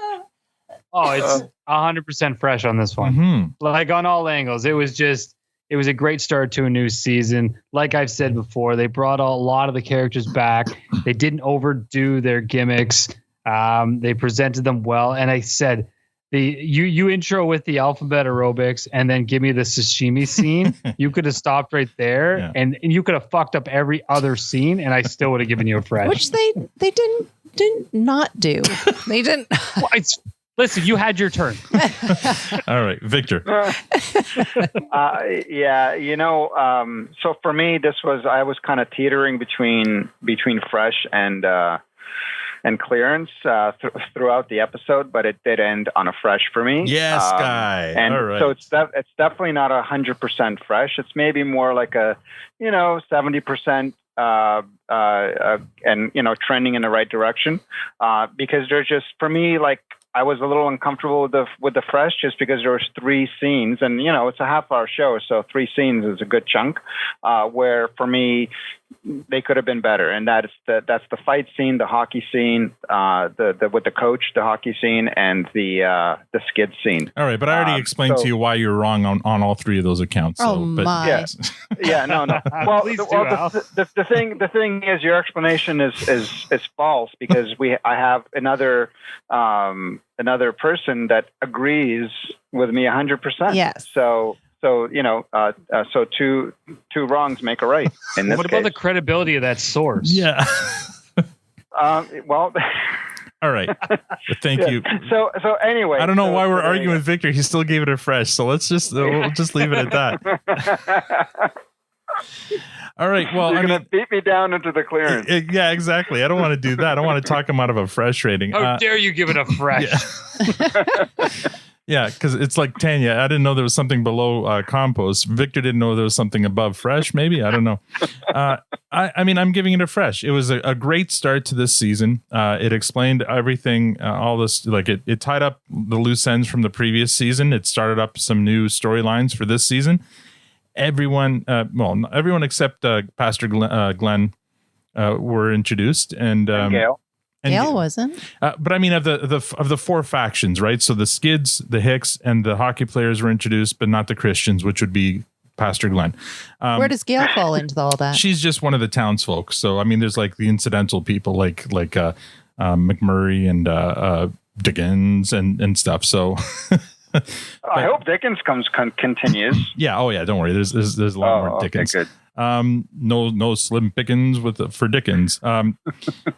Oh, it's 100% fresh on this one. Mm-hmm. Like on all angles. It was a great start to a new season. Like I've said before, they brought a lot of the characters back. They didn't overdo their gimmicks. They presented them well. And I said, you intro with the alphabet aerobics and then give me the sashimi scene. You could have stopped right there, and you could have fucked up every other scene, and I still would have given you a fresh. Which they didn't not do. They didn't. Well, listen, you had your turn. All right, Victor. Yeah, so for me, I was kind of teetering between fresh and clearance throughout the episode, but it did end on a fresh for me. Yes, guy. And all right. so it's definitely not 100% fresh. It's maybe more like a 70%. And trending in the right direction, because there's just, for me, like, I was a little uncomfortable with the fresh just because there was 3 scenes, and it's a half-hour show, so 3 scenes is a good chunk. Where for me, they could have been better, and that's the fight scene, the hockey scene, the with the coach, the hockey scene, and the skid scene. All right, but I already explained to you why you're wrong on all 3 of those accounts. So, my! Yeah, no. Well, the thing is, your explanation is false, because I have another person that agrees with me 100%. Yes. So two wrongs make a right. In this What about the credibility of that source? Yeah. Well. All right. Thank you. So anyway, I don't know why we're arguing with Victor. He still gave it a fresh. So let's just we'll just leave it at that. All right. Well, you're gonna beat me down into the clearance. Yeah, exactly. I don't want to do that. I want to talk him out of a fresh rating. How dare you give it a fresh? Yeah, because it's like Tanya. I didn't know there was something below compost. Victor didn't know there was something above fresh. Maybe, I don't know. I mean, I'm giving it a fresh. It was a great start to this season. It explained everything. All this, like it tied up the loose ends from the previous season. It started up some new storylines for this season. Everyone except Pastor Glenn were introduced, and Gail. Gail wasn't. But I mean, of the 4 factions, right? So the Skids, the Hicks, and the hockey players were introduced, but not the Christians, which would be Pastor Glenn. Where does Gail fall into all that? She's just one of the townsfolk. So I mean, there's like the incidental people, like McMurray and Dickens and stuff. So. I hope Dickens continues. Yeah. Oh yeah. Don't worry. There's a lot more Dickens. Okay, good. No slim pickings for Dickens.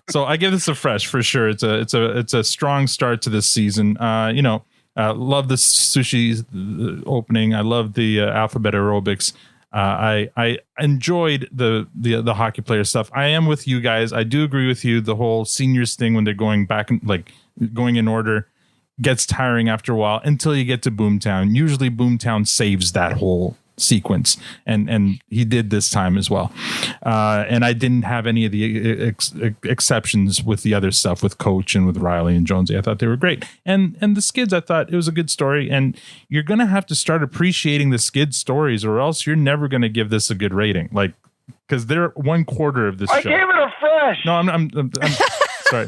So I give this a fresh for sure. It's a strong start to this season. Love the sushi opening. I love the alphabet aerobics. I enjoyed the hockey player stuff. I am with you guys. I do agree with you. The whole seniors thing, when they're going back and like going in order, gets tiring after a while until you get to Boomtown. Usually Boomtown saves that whole sequence, and he did this time as well. And I didn't have any of the exceptions with the other stuff with Coach and with Riley and Jonesy. I thought they were great. And the Skids, I thought it was a good story, and you're going to have to start appreciating the Skid stories, or else you're never going to give this a good rating. Like, because they're 1/4 of this show. I gave it a fresh. No, I'm sorry.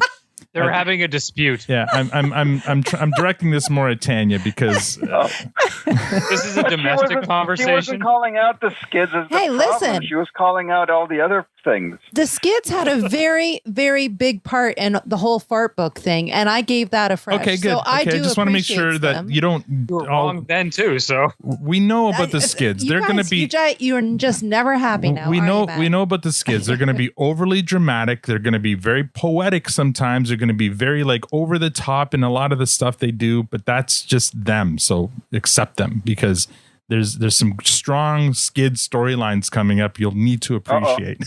They're having a dispute. Yeah, I'm directing this more at Tanya because this is a domestic conversation. She wasn't calling out the Skids as the problem. Listen. She was calling out all the other things. The Skids had a very, very big part in the whole fart book thing, and I gave that a fresh. Okay, good. So I just want to make sure that you don't. You were wrong then too. So we know about the Skids. They're going to be. You're just never happy now. We know about the Skids. They're going to be overly dramatic. They're going to be very poetic sometimes. They're going to be very like over the top in a lot of the stuff they do, but that's just them. So accept them, because there's some strong skid storylines coming up you'll need to appreciate.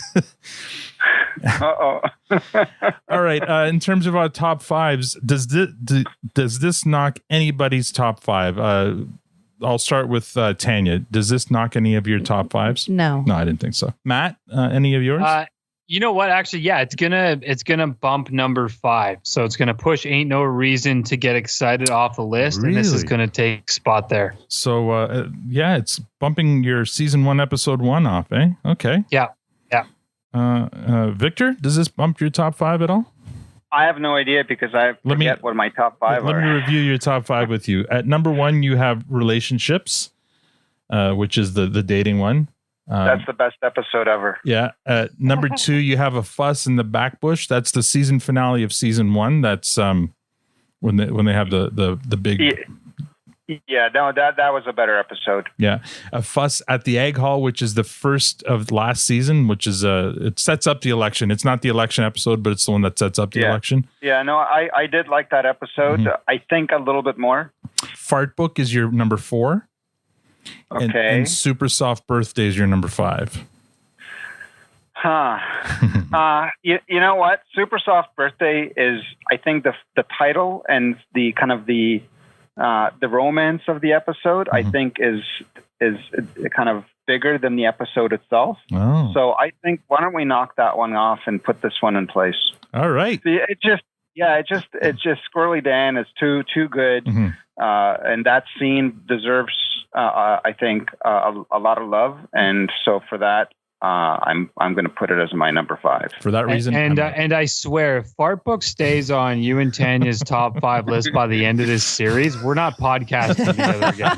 Uh-oh. All right. In terms of our top fives, does this knock anybody's top five? I'll start with Tanya. Does this knock any of your top fives? No. No, I didn't think so. Matt, any of yours? You know what? Actually, yeah, it's gonna bump number 5. So it's gonna push Ain't No Reason to Get Excited off the list, and this is gonna take spot there. So yeah, it's bumping your season 1, episode 1 off, eh? Okay. Yeah. Victor, does this bump your top 5 at all? I have no idea because I forget what my top 5 Let are. me review your top 5 with you. At number 1, you have relationships, which is the dating one. That's the best episode ever. Yeah. At number 2, you have A Fuss in the Backbush. That's the season finale of season 1. That's when they have the big. Yeah, no, that was a better episode. Yeah. A Fuss at the Egg Hall, which is the first of last season, which is it sets up the election. It's not the election episode, but it's the one that sets up the election. Yeah, no, I did like that episode. Mhm. I think a little bit more. Fart Book is your number 4. Okay. And Super Soft Birthday is your number 5. You know what? Super Soft Birthday is, I think, the title and the kind of the romance of the episode, I think is kind of bigger than the episode itself. Oh. So I think, why don't we knock that one off and put this one in place? All right. See, it's just Squirrely Dan is too good. And that scene deserves, I think, a lot of love. And so for that, I'm going to put it as my number 5. For that reason, and I swear, if Fart Book stays on you and Tanya's top 5 list by the end of this series, we're not podcasting together again.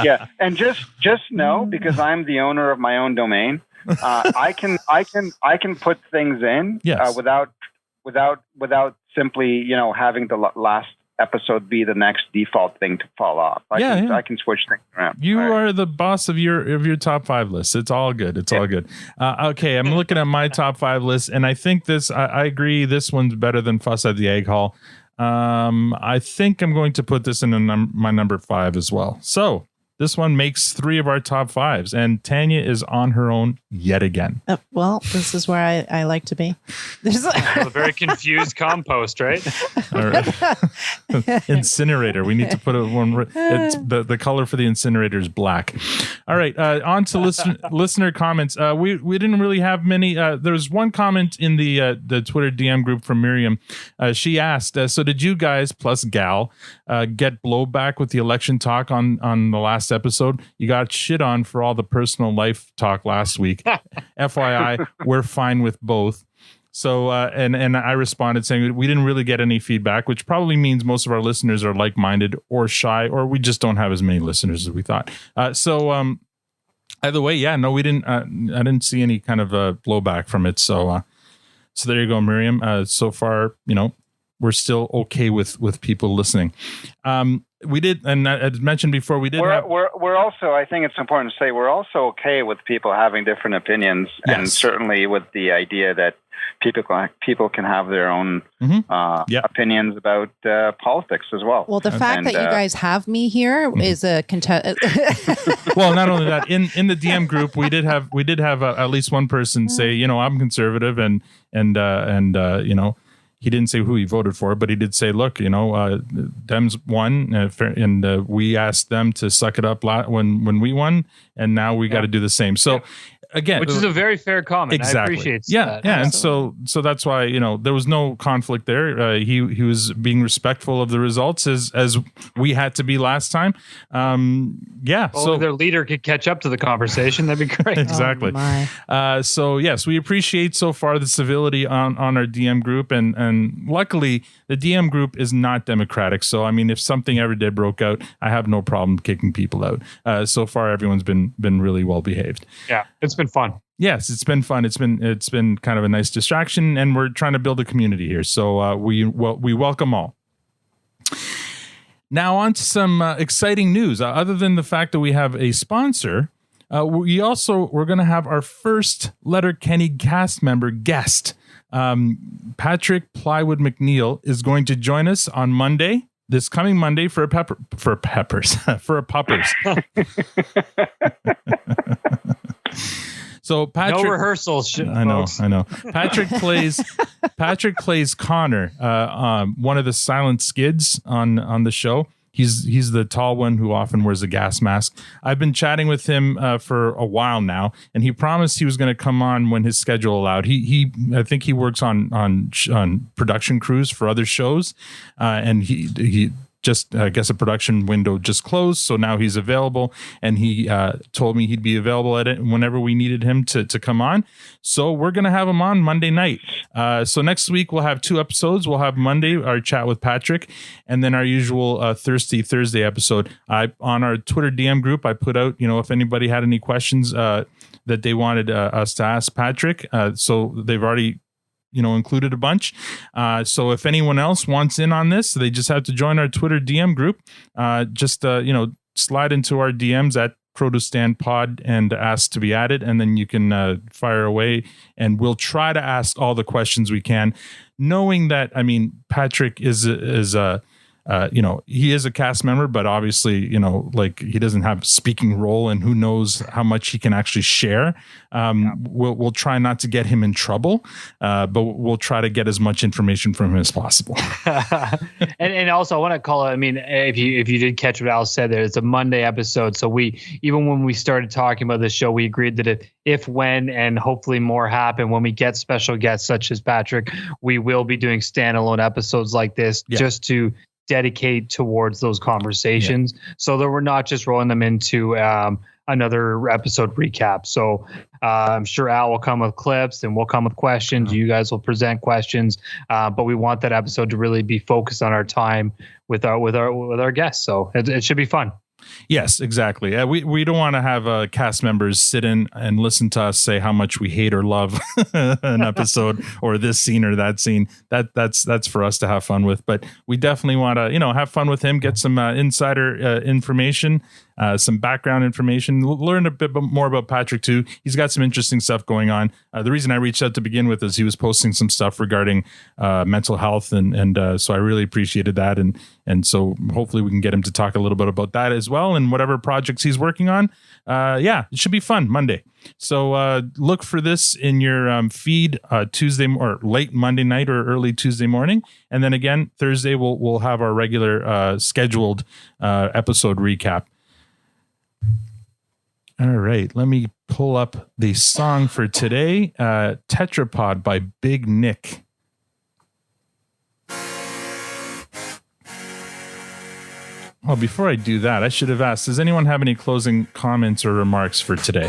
Yeah, and just know, because I'm the owner of my own domain, I can put things in without simply having the last episode be the next default thing to fall off. I can switch things around. You are the boss of your top 5 list. It's all good. It's all good. Okay, I'm looking at my top 5 list, and I think this. I agree. This one's better than Fuss at the Egg Hall. I think I'm going to put this in my number 5 as well. So this one makes 3 of our top 5s, and Tanya is on her own yet again. Well, this is where I like to be. A very confused compost, right? Incinerator. We need to put one. It's the color for the incinerator is black. All right. On to listener comments. We didn't really have many. There was one comment in the Twitter DM group from Miriam. She asked, so did you guys plus Gal get blowback with the election talk on the last episode? You got shit on for all the personal life talk last week. FYI, we're fine with both. So, and I responded saying we didn't really get any feedback, which probably means most of our listeners are like-minded or shy, or we just don't have as many listeners as we thought. Either way, yeah, no, we didn't. I didn't see any kind of blowback from it. So there you go, Miriam. So far, we're still okay with people listening. We did, and as mentioned before, we're also, I think it's important to say, we're also okay with people having different opinions, and certainly with the idea that people can have their own opinions about politics as well. Well, the fact that you guys have me here is a Well, not only that, in the DM group, we did have at least one person say, I'm conservative, and he didn't say who he voted for, but he did say, look, Dems won, and we asked them to suck it up when we won, and now we got to do the same. So again, which is a very fair comment. Exactly. I appreciate that. Yeah, and so that's why there was no conflict there. He was being respectful of the results as we had to be last time. So their leader could catch up to the conversation. That'd be great. Exactly. So yes, we appreciate so far the civility on our DM group, and luckily the DM group is not democratic. So I mean, if something ever did broke out, I have no problem kicking people out. So far, everyone's been really well behaved. Yeah, it's been fun. Yes, it's been fun. It's been kind of a nice distraction, and we're trying to build a community here. So we welcome all. Now on to some exciting news. Other than the fact that we have a sponsor, we're going to have our first Letterkenny cast member guest. Patrick Plywood McNeil is going to join us on Monday. this coming Monday for a puppers. So Patrick, no rehearsals. I know. Patrick plays Connor, one of the silent skids on the show. He's the tall one who often wears a gas mask. I've been chatting with him for a while now, and he promised he was going to come on when his schedule allowed. I think he works on production crews for other shows, and he just I guess a production window just closed, so now he's available, and he told me he'd be available at it whenever we needed him to come on. So we're gonna have him on Monday night. So next week we'll have 2 episodes. We'll have Monday our chat with Patrick, and then our usual Thirsty Thursday episode. On our Twitter DM group, I put out, if anybody had any questions that they wanted us to ask Patrick. So they've already included a bunch. So if anyone else wants in on this, they just have to join our Twitter DM group. Slide into our DMs at ProduceStandPod and ask to be added, and then you can fire away, and we'll try to ask all the questions we can, knowing that, Patrick is he is a cast member, but obviously, he doesn't have a speaking role, and who knows how much he can actually share. We'll try not to get him in trouble, but we'll try to get as much information from him as possible. and also I want to call it, if you did catch what Al said there, it's a Monday episode. So even when we started talking about this show, we agreed that if when, and hopefully more happen when we get special guests such as Patrick, we will be doing standalone episodes like this just to dedicate towards those conversations, so that we're not just rolling them into another episode recap. So I'm sure Al will come with clips, and we'll come with questions. You guys will present questions, but we want that episode to really be focused on our time with our guests. So it should be fun. Yes, exactly. We don't want to have cast members sit in and listen to us say how much we hate or love an episode or this scene or that scene. That's for us to have fun with. But we definitely want to have fun with him, get some insider information, some background information, learn a bit more about Patrick too. He's got some interesting stuff going on. The reason I reached out to begin with is he was posting some stuff regarding mental health, and so I really appreciated that, and so hopefully we can get him to talk a little bit about that as well, and whatever projects he's working on. It should be fun Monday. So look for this in your feed Tuesday or late Monday night or early Tuesday morning, and then again Thursday we'll have our regular scheduled episode recap. All right, let me pull up the song for today, Tetrapod by Big Nick. Well, before I do that, I should have asked, does anyone have any closing comments or remarks for today?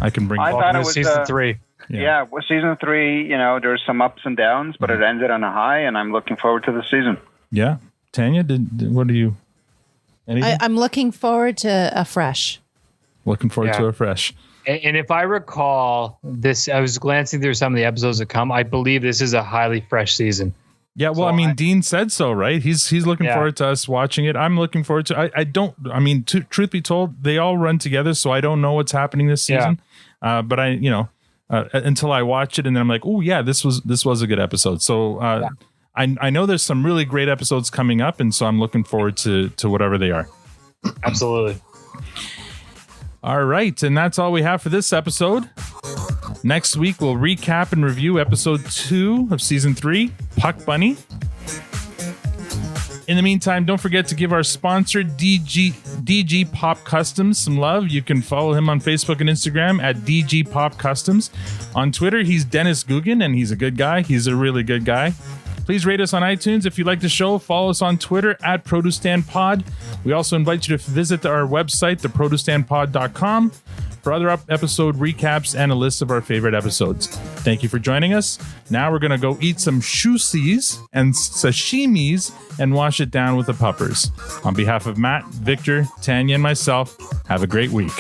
I can bring thought it was season 3. Yeah, well, season 3, there's some ups and downs, but it ended on a high, and I'm looking forward to the season. Yeah. Tanya, what do you... I'm looking forward to a fresh. Looking forward to a fresh. And if I recall this, I was glancing through some of the episodes that come. I believe this is a highly fresh season. Yeah, well, Dean said so, right? He's looking forward to us watching it. I'm looking forward to. Truth be told, they all run together, so I don't know what's happening this season. But until I watch it, and then I'm like, oh yeah, this was a good episode. So I know there's some really great episodes coming up, and so I'm looking forward to whatever they are. Absolutely. All right, and that's all we have for this episode. Next week, we'll recap and review episode 2 of season 3, Puck Bunny. In the meantime, don't forget to give our sponsor, DG Pop Customs, some love. You can follow him on Facebook and Instagram at DG Pop Customs. On Twitter, he's Dennis Gugin, and he's a good guy. He's a really good guy. Please rate us on iTunes. If you like the show, follow us on Twitter at ProduceStandPod. We also invite you to visit our website, theproducestandpod.com, for other episode recaps and a list of our favorite episodes. Thank you for joining us. Now we're going to go eat some shusis and sashimis and wash it down with the puppers. On behalf of Matt, Victor, Tanya, and myself, have a great week.